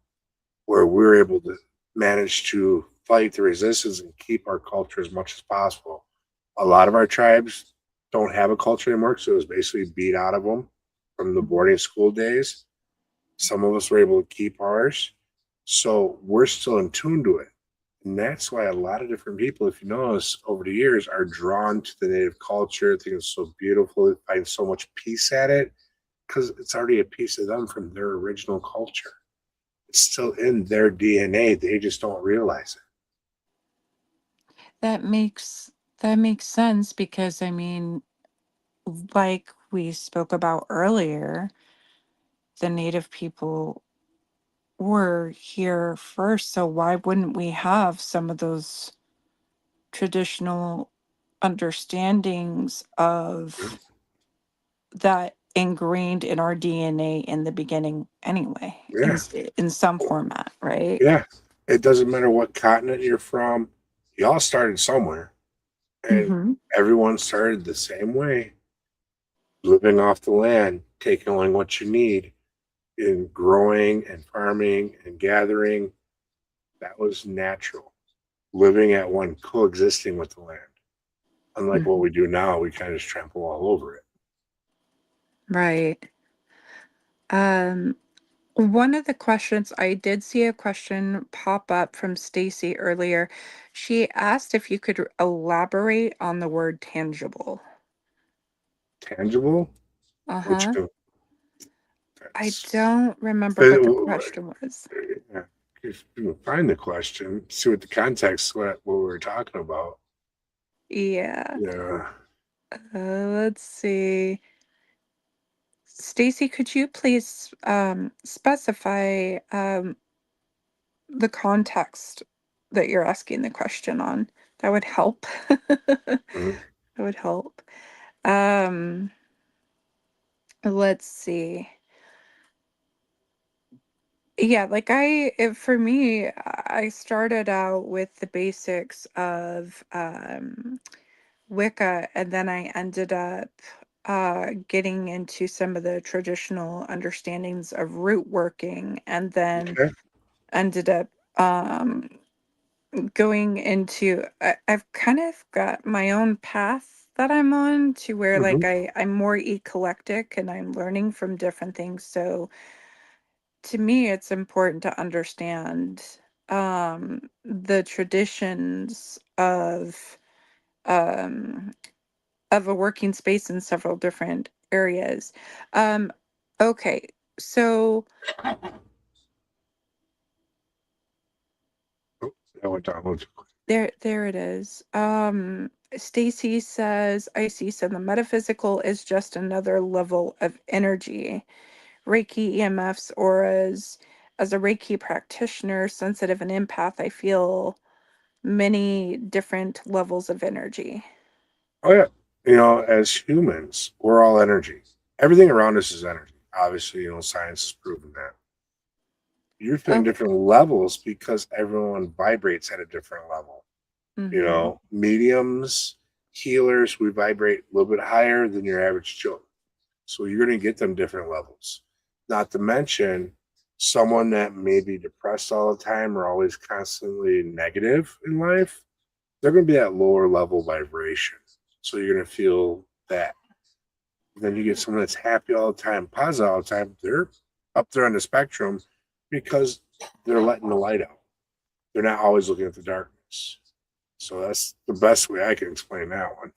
where we were able to manage to fight the resistance and keep our culture as much as possible. A lot of our tribes don't have a culture anymore, so it was basically beat out of them from the boarding school days. Some of us were able to keep ours, so we're still in tune to it. And that's why a lot of different people, if you notice, over the years are drawn to the native culture. Think it's so beautiful, they find so much peace at it because it's already a piece of them from their original culture. It's still in their DNA. They just don't realize That makes sense because I mean, like we spoke about earlier, the native people were here first, so why wouldn't we have some of those traditional understandings it. of that ingrained in our DNA in the beginning anyway, Yeah. in some format, right? Yeah. It doesn't matter what continent you're from. You all started somewhere, and Mm-hmm. everyone started the same way, living off the land, taking only what you need, in growing and farming and gathering. That was natural. Living at one, coexisting with the land. Unlike what Hmm. we do now, we kind of just trample all over it. Right. Um, One of the questions, I did see a question pop up from Stacy earlier. She asked if you could elaborate on the word tangible. Tangible, which Uh-huh. I that's don't remember what the physical. question was. Yeah. If you can find the question, see what the context, what we were talking about. Yeah. Yeah. Let's see. Stacy, could you please specify the context that you're asking the question on? That would help. That Mhm. would help. Um, let's see. Yeah, like for me, I started out with the basics of Wicca, and then I ended up getting into some of the traditional understandings of root working, and then Okay. ended up um, going into, I've kind of got my own path that I'm on to where like Hmm. I'm more eclectic and I'm learning from different things. So to me, it's important to understand the traditions um, of a working space in several different areas. Um, okay, so Oh, that went down. there it is. Stacy says, I see. So the metaphysical is just another level of energy. Reiki, EMFs, auras. As a Reiki practitioner, sensitive and empath, I feel many different levels of energy. Oh yeah. As humans, we're all energy. Everything around us is energy. Obviously, science has proven that. You're feeling Oh, different levels because everyone vibrates at a different level. mm-hmm. Mediums, healers, we vibrate a little bit higher than your average Joe. So you're going to get them different levels. Not to mention someone that may be depressed all the time or always constantly negative in life, they're going to be at lower level vibration. So you're going to feel that. Then you get someone that's happy all the time, positive all the time. They're up there on the spectrum because they're letting the light out. They're not always looking at the darkness. So that's the best way I can explain that one.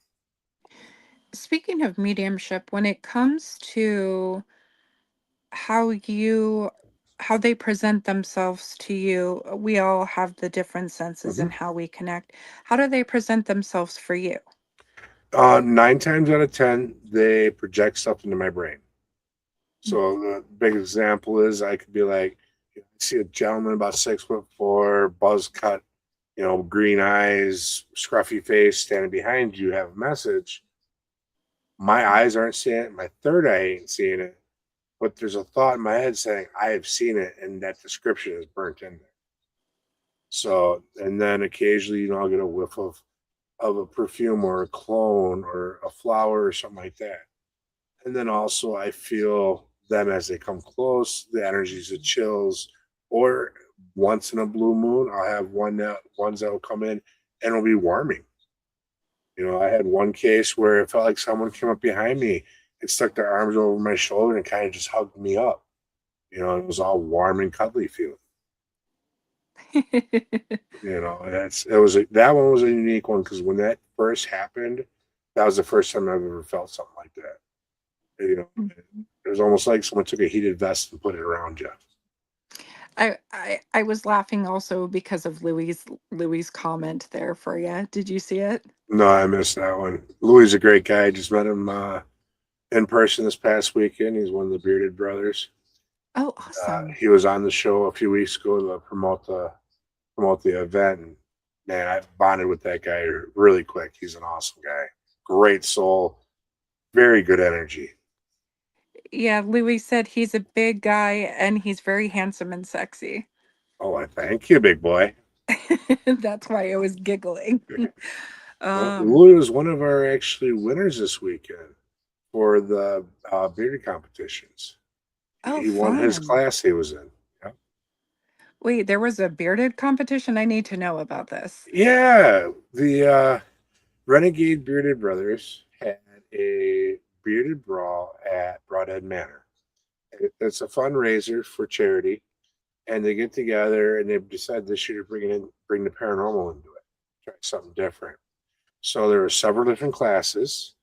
Speaking of mediumship, when it comes to how you how they present themselves to you, we all have the different senses Mhm. and how we connect. How do they present themselves for you? 9 times out of 10, they project stuff into my brain. Mm. So the big example is I could be like, I see a gentleman about 6'4", buzz cut, green eyes, scruffy face, standing behind you, have a message. My eyes aren't seeing it. My third eye ain't seeing it. But there's a thought in my head saying, I have seen it, and that description is burnt in there. So, and then occasionally, I'll get a whiff of a perfume or a cologne or a flower or something like that. And then also I feel them as they come close, the energies, the chills, or once in a blue moon, I'll have ones that will come in and it'll be warming. I had one case where it felt like someone came up behind me and stuck their arms over my shoulder and kind of just hugged me up. It was all warm and cuddly feeling. That one was a unique one because when that first happened, that was the first time I've ever felt something like that. It was almost like someone took a heated vest and put it around you. I was laughing also because of Louis's comment there for you. Did you see it? No, I missed that one. Louis is a great guy. I just met him in person this past weekend. He's one of the Bearded Brothers. Oh, awesome. He was on the show a few weeks ago to promote the event. And man, I bonded with that guy really quick. He's an awesome guy. Great soul. Very good energy. Yeah, Louis said he's a big guy and he's very handsome and sexy. Oh, I thank you, big boy. That's why I was giggling. Um, Louis was one of our actually winners this weekend for the bearded competitions. oh, He won his fun. class he was in. Yeah. Wait, there was a bearded competition? I need to know about this. Yeah, the Renegade Bearded Brothers had a bearded brawl at Broadhead Manor. It's a fundraiser for charity, and they get together and they decide this year to bring the paranormal into it, try something different. So there were several different classes.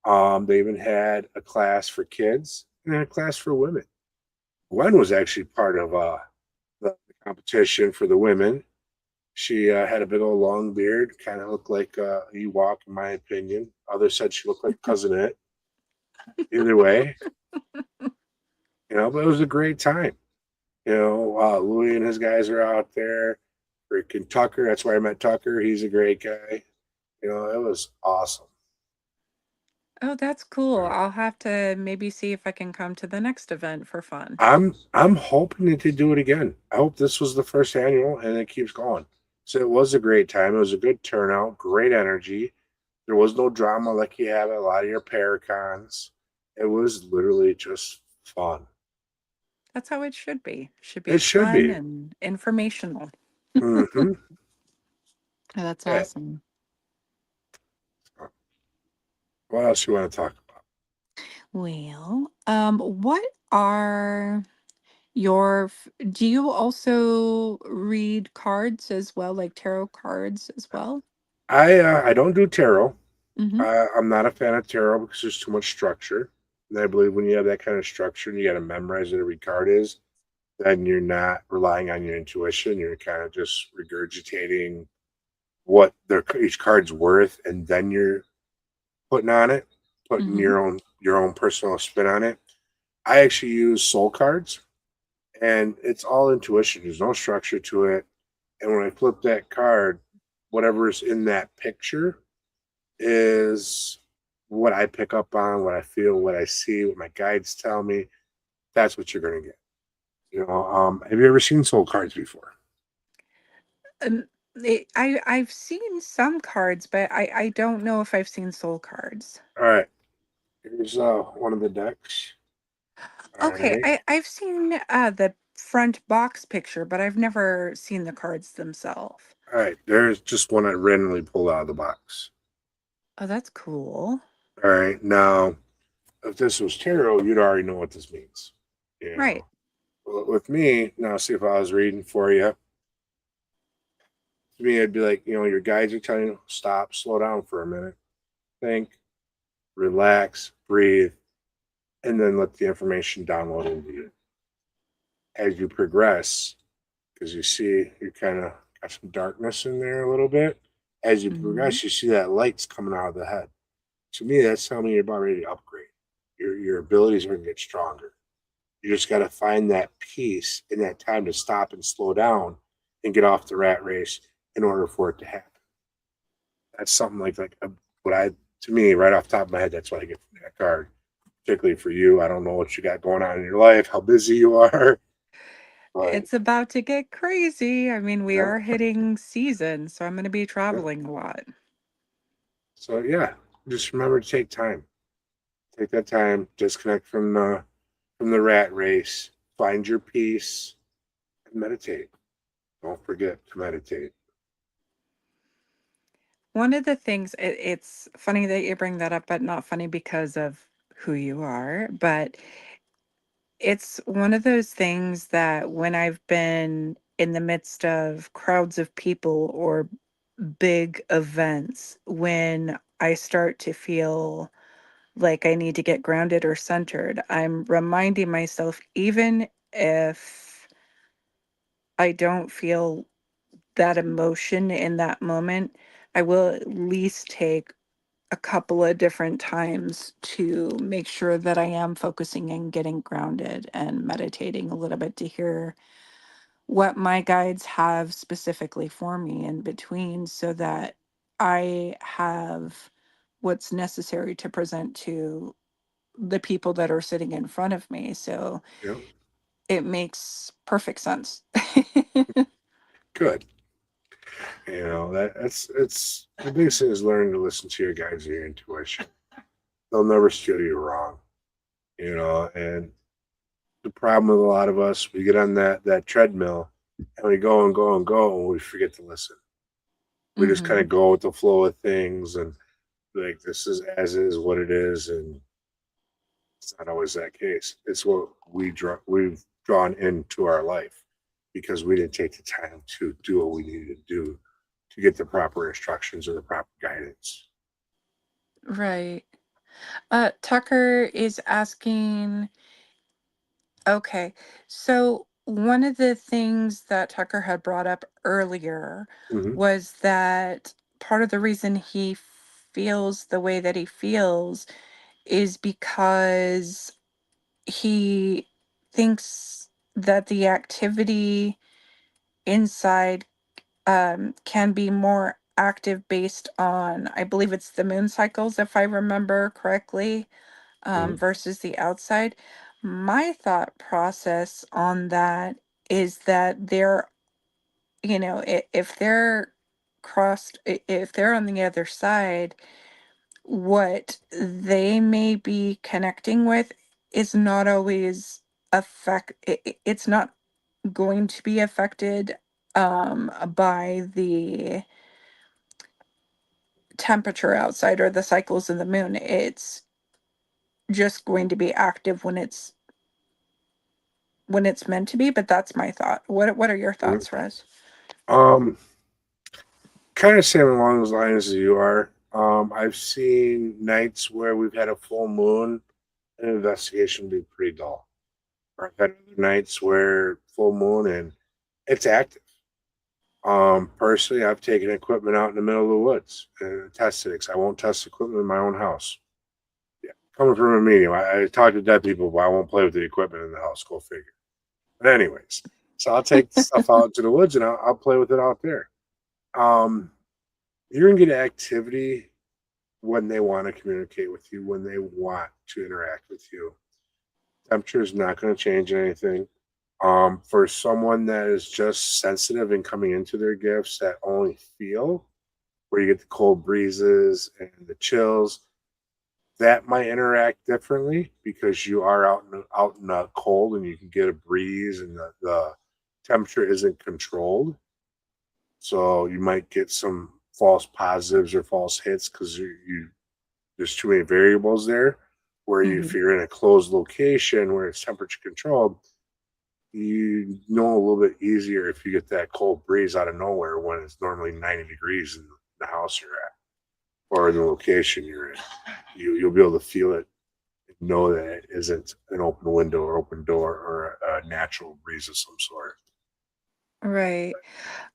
They even had a class for kids and then a class for women. Gwen was actually part of the competition for the women. She had a big old long beard, kind of looked like Ewok, in my opinion. Others said she looked like Cousin It. Either way, but it was a great time. Louis and his guys are out there. Freaking Tucker, that's where I met Tucker. He's a great guy. It was awesome. Oh, that's cool. I'll have to maybe see if I can come to the next event for fun. I'm hoping that they do it again. I hope this was the first annual and it keeps going. So it was a great time. It was a good turnout, great energy. There was no drama like you have at a lot of your paracons. It was literally just fun. That's how it should be. Should be It should fun be. and informational. Mm-hmm. Oh, that's Yeah. awesome. What else you want to talk about? Well, what are do you also read cards as well, like tarot cards as well? I don't do tarot. Mm-hmm. I'm not a fan of tarot because there's too much structure. And I believe when you have that kind of structure and you got to memorize what every card is, then you're not relying on your intuition. You're kind of just regurgitating what each card's worth, and then you're putting on it, putting Mm-hmm. your own personal spin on it. I actually use soul cards, and it's all intuition. There's no structure to it. And when I flip that card, whatever's in that picture is what I pick up on, what I feel, what I see, what my guides tell me. that's what you're going to get. Have you ever seen soul cards before? Um, I've seen some cards, but I don't know if I've seen soul cards. All right, here's one of the decks. All Okay, right, I've seen the front box picture, but I've never seen the cards themselves. all right. There's just one I randomly pulled out of the box. Oh, that's cool. All right, now if this was tarot, you'd already know what this means. You Right. know, with me now, see if I was reading for you. To me, I'd be like, your guides are telling you stop, slow down for a minute, think, relax, breathe, and then let the information download into you as you progress. Because you see, you kind of got some darkness in there a little bit. As you Hmm. progress, you see that light's coming out of the head. To me, that's telling me you're about ready to upgrade. Your abilities are going to get stronger. You just got to find that peace in that time to stop and slow down and get off the rat race in order for it to happen. That's something what I to me right off the top of my head. That's what I get from that card, particularly for you. I don't know what you got going on in your life, how busy you are, but It's about to get crazy. I mean, we yeah, are hitting season, so I'm going to be yeah. traveling a lot. So yeah, just remember to take time. Take that time. Disconnect from the rat race. Find your peace and meditate. Don't forget to meditate. One of the things, it's funny that you bring that up, but not funny because of who you are, but it's one of those things that when I've been in the midst of crowds of people or big events, when I start to feel like I need to get grounded or centered, I'm reminding myself, even if I don't feel that emotion in that moment, I will at least take a couple of different times to make sure that I am focusing and getting grounded and meditating a little bit to hear what my guides have specifically for me in between so that I have what's necessary to present to the people that are sitting in front of me. So You know, it makes perfect sense. good. That's it's the biggest thing is learning to listen to your guides and your intuition. They'll never steer you wrong. And the problem with a lot of us, we get on that treadmill and we go and go and go and we forget to listen. We just kind Hmm. of go with the flow of things and like this is as is what it is, and it's not always that case. It's what we've drawn into our life because we didn't take the time to do what we needed to do to get the proper instructions or the proper guidance. Right. Tucker is asking, okay, so one of the things that Tucker had brought up earlier Hmm. was that part of the reason he feels the way that he feels is because he thinks that the activity inside can be more active based on, I believe it's the moon cycles, if I remember correctly, Hmm. versus the outside. My thought process on that is that they're, if they're if they're on the other side, what they may be connecting with is not always it's not going to be affected by the temperature outside or the cycles of the moon. It's just going to be active when it's meant to be, but that's my thought. What are your Hmm. thoughts, Rez? Um, Kind of same along those lines as you are. I've seen nights where we've had a full moon and investigation be pretty dull. Or I've had other nights where full moon and it's active. Personally, I've taken equipment out in the middle of the woods and tested it 'cause I won't test equipment in my own house. Yeah. Coming from a medium, I talk to dead people, but I won't play with the equipment in the house. Go figure. But anyways, so I'll take the stuff out into the woods and I'll play with it out there. Um, you're gonna get activity when they want to communicate with you, when they want to interact with you. Temperature is not going to change anything. For someone that is just sensitive and coming into their gifts that only feel where you get the cold breezes and the chills, that might interact differently because you are out in the cold and you can get a breeze and the temperature isn't controlled. So you might get some false positives or false hits because you there's too many variables there. Where you, if Hmm. you're in a closed location where it's temperature controlled, you know a little bit easier if you get that cold breeze out of nowhere when it's normally 90 degrees in the house you're at or in the location you're in. You'll be able to feel it, know that it isn't an open window or open door or a natural breeze of some sort. Right.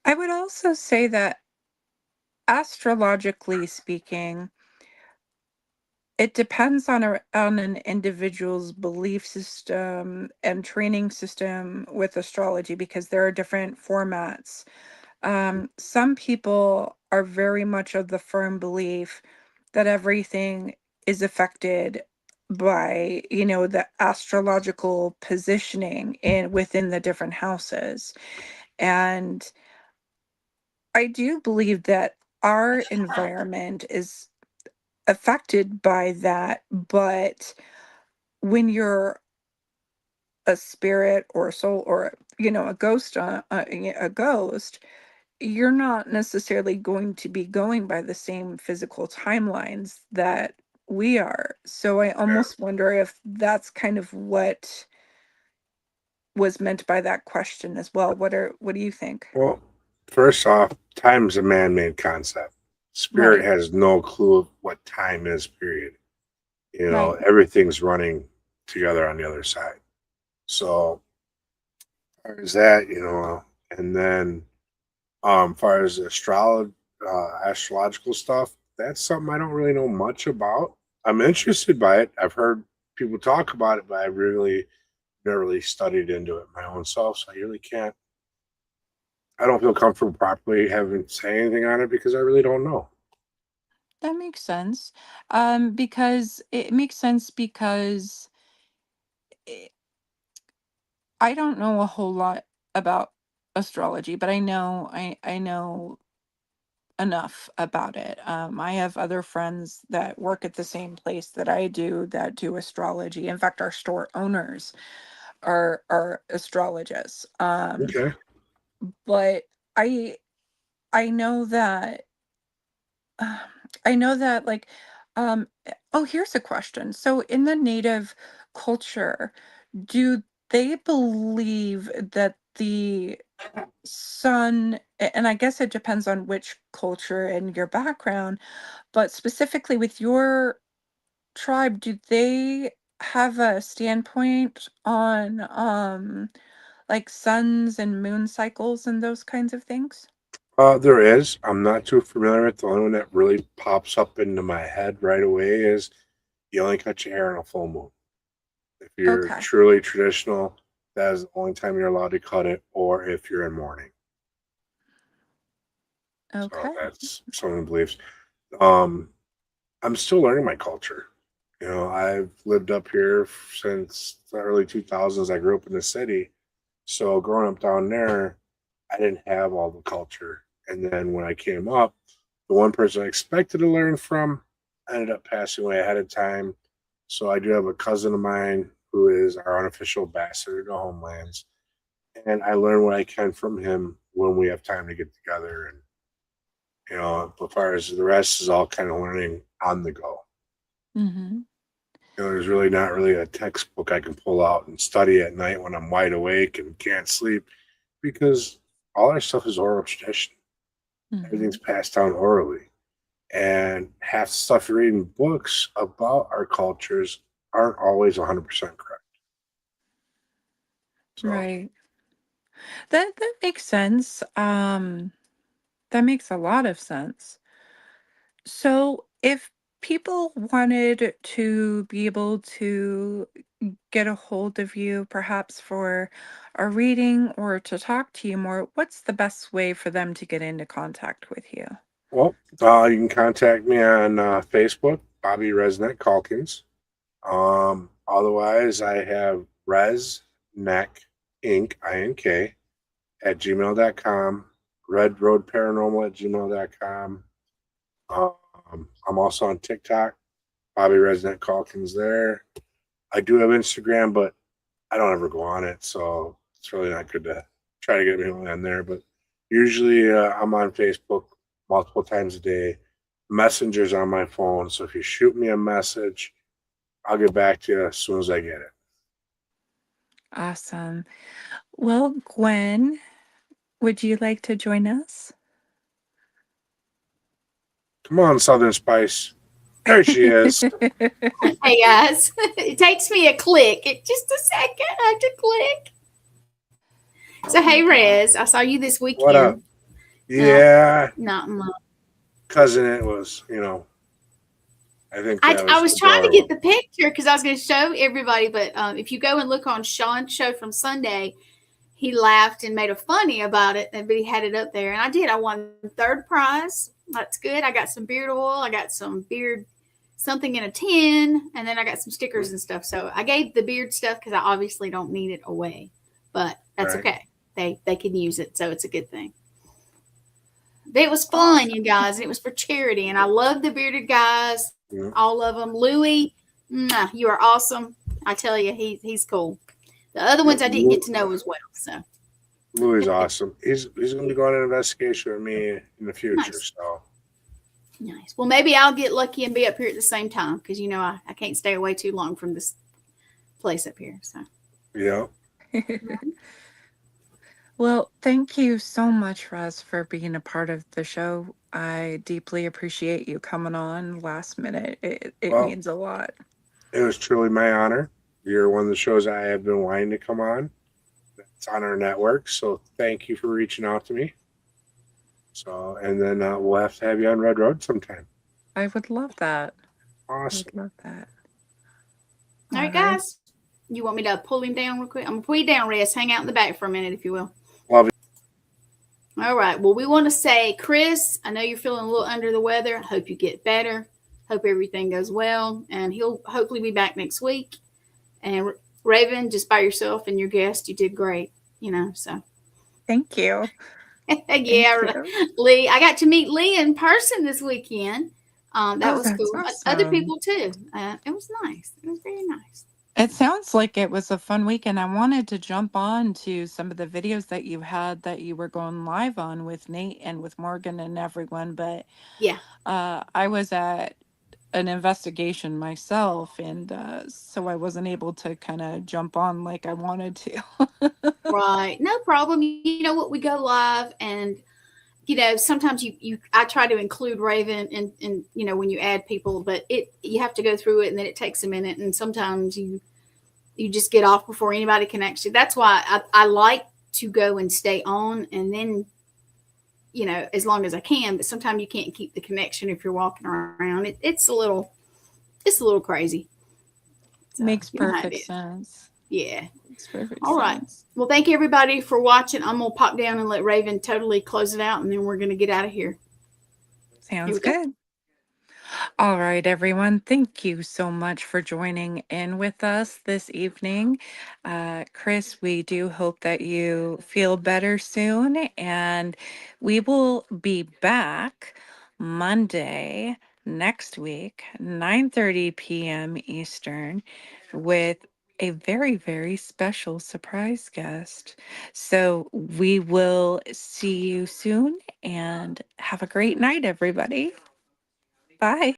I would also say that astrologically speaking, it depends on an individual's belief system and training system with astrology because there are different formats. Some people are very much of the firm belief that everything is affected by, the astrological positioning in within the different houses. And I do believe that our environment is affected by that, but when you're a spirit or a soul or a ghost, a ghost, you're not necessarily going to be going by the same physical timelines that we are. So I Yeah. almost wonder if that's kind of what was meant by that question as well. What do you think? Well, first off, time's a man-made concept. Spirit Right. has no clue of what time is. Period. Right. Everything's running together on the other side. So there's that, and then far as astrological stuff, that's something I don't really know much about. I'm interested by it. I've heard people talk about it, but I really never really studied into it my own self. So I really can't. I don't feel comfortable properly having to say anything on it because I really don't know. That makes sense. Because it makes sense because I I don't know a whole lot about astrology, but I know enough about it. I have other friends that work at the same place that I do that do astrology. In fact, our store owners are astrologists. Okay. But I I know that uh, I know that like oh, here's a question. So in the native culture, do they believe that the sun and I guess it depends on which culture and your background, but specifically with your tribe, do they have a standpoint on like suns and moon cycles and those kinds of things? There is. I'm not too familiar with the only one that really pops up into my head right away is you only cut your hair on a full moon. If you're Okay. truly traditional, that is the only time you're allowed to cut it, or if you're in mourning. So Okay. that's some of the beliefs. Um, I'm still learning my culture. I've lived up here since the early 2000s. I grew up in the city. So growing up down there, I didn't have all the culture. And then when I came up, the one person I expected to learn from ended up passing away ahead of time. So I do have a cousin of mine who is our unofficial ambassador to homelands. And I learn what I can from him when we have time to get together. And, as far as the rest is all kind of learning on the go. Mhm. There's really not really a textbook I can pull out and study at night when I'm wide awake and can't sleep because all our stuff is oral tradition. Everything's Mhm. passed down orally. And half the stuff you read in books about our cultures aren't always 100% correct. So, Right. That makes sense. That makes a lot of sense. So, if people wanted to be able to get a hold of you, perhaps for a reading or to talk to you more, what's the best way for them to get into contact with you? well, you can contact me on Facebook, Bobbie RezNeck Calkins. Otherwise, I have RezNeck Inc. INK at gmail.com, Red Road Paranormal at gmail.com. I'm also on TikTok, Bobbie Resident Calkins there. I do have Instagram, but I don't ever go on it, so it's really not good to try to get me on there. But usually I'm on Facebook multiple times a day. Messenger's on my phone, so if you shoot me a message, I'll get back to you as soon as I get it. Awesome. Well, Gwen, would you like to join us? Come on, Southern Spice. There she is. Hey guys, it takes me a click. Just a second, I have to click. So hey Rez, I saw you this What up? weekend. No, Yeah, not much. cousin, it was, I think that I was was trying to get adorable. the picture because I was going to show everybody, but if you go and look on Sean's show from Sunday, he laughed and made a funny about it, but he had it up there, and I did. I won third prize. That's good. I got some beard oil. I got some beard something in a tin, and then I got some stickers and stuff. So I gave the beard stuff because I obviously don't need it away, but that's Right. okay. They can use it, so it's a good thing. But it was fun, you Awesome. guys. And it was for charity, and I love the bearded guys, Yeah. all of them. Louie, you are awesome. I tell you, he's cool. The other Yep. ones I didn't get to know as well. So Louis is awesome. He's going to be going on an investigation with me in the future. nice. So Nice. Well, maybe I'll get lucky and be up here at the same time because I can't stay away too long from this place up here. So yeah. Well, thank you so much, Roz, for being a part of the show. I deeply appreciate you coming on last minute. It Well, means a lot. it was truly my honor. You're one of the shows I have been wanting to come on. It's on our network, so thank you for reaching out to me. So, and then we'll have to have you on Red Road sometime. I would love that. I Awesome. would love that. all All right, right. guys. You want me to pull him down real quick? I'm gonna pull you down, Rest. Hang out in the back for a minute, if you will. Love it. All right. Well, we want to say, Chris, I know you're feeling a little under the weather. I hope you get better. Hope everything goes well, and he'll hopefully be back next week. And Raven, just by yourself and your guest, you did great. So Thank you. Thank yeah, you. Lee. I got to meet Lee in person this weekend. That Oh, was that's cool. Other awesome. people too. It was nice. It was very nice. It sounds like it was a fun weekend. I wanted to jump on to some of the videos that you had that you were going live on with Nate and with Morgan and everyone, but Yeah. I was at an investigation myself, and so I wasn't able to kind of jump on like I wanted to. Right. No problem. You know what? We go live, and sometimes I try to include Raven and when you add people, but you have to go through it, and then it takes a minute, and sometimes you just get off before anybody can actually. That's why I like to go and stay on, and then as long as I can. But sometimes you can't keep the connection if you're walking around. It's a little crazy. So Makes you know how it perfect is. sense. Yeah. Makes perfect All right. sense. Well, thank you everybody for watching. I'm gonna pop down and let Raven totally close it out, and then we're gonna get out of here. Here Sounds we go. good. All right, everyone. Thank you so much for joining in with us this evening. Chris, we do hope that you feel better soon, and we will be back Monday next week, 9:30 p.m. Eastern, with a very, very special surprise guest. So we will see you soon and have a great night, everybody. Bye.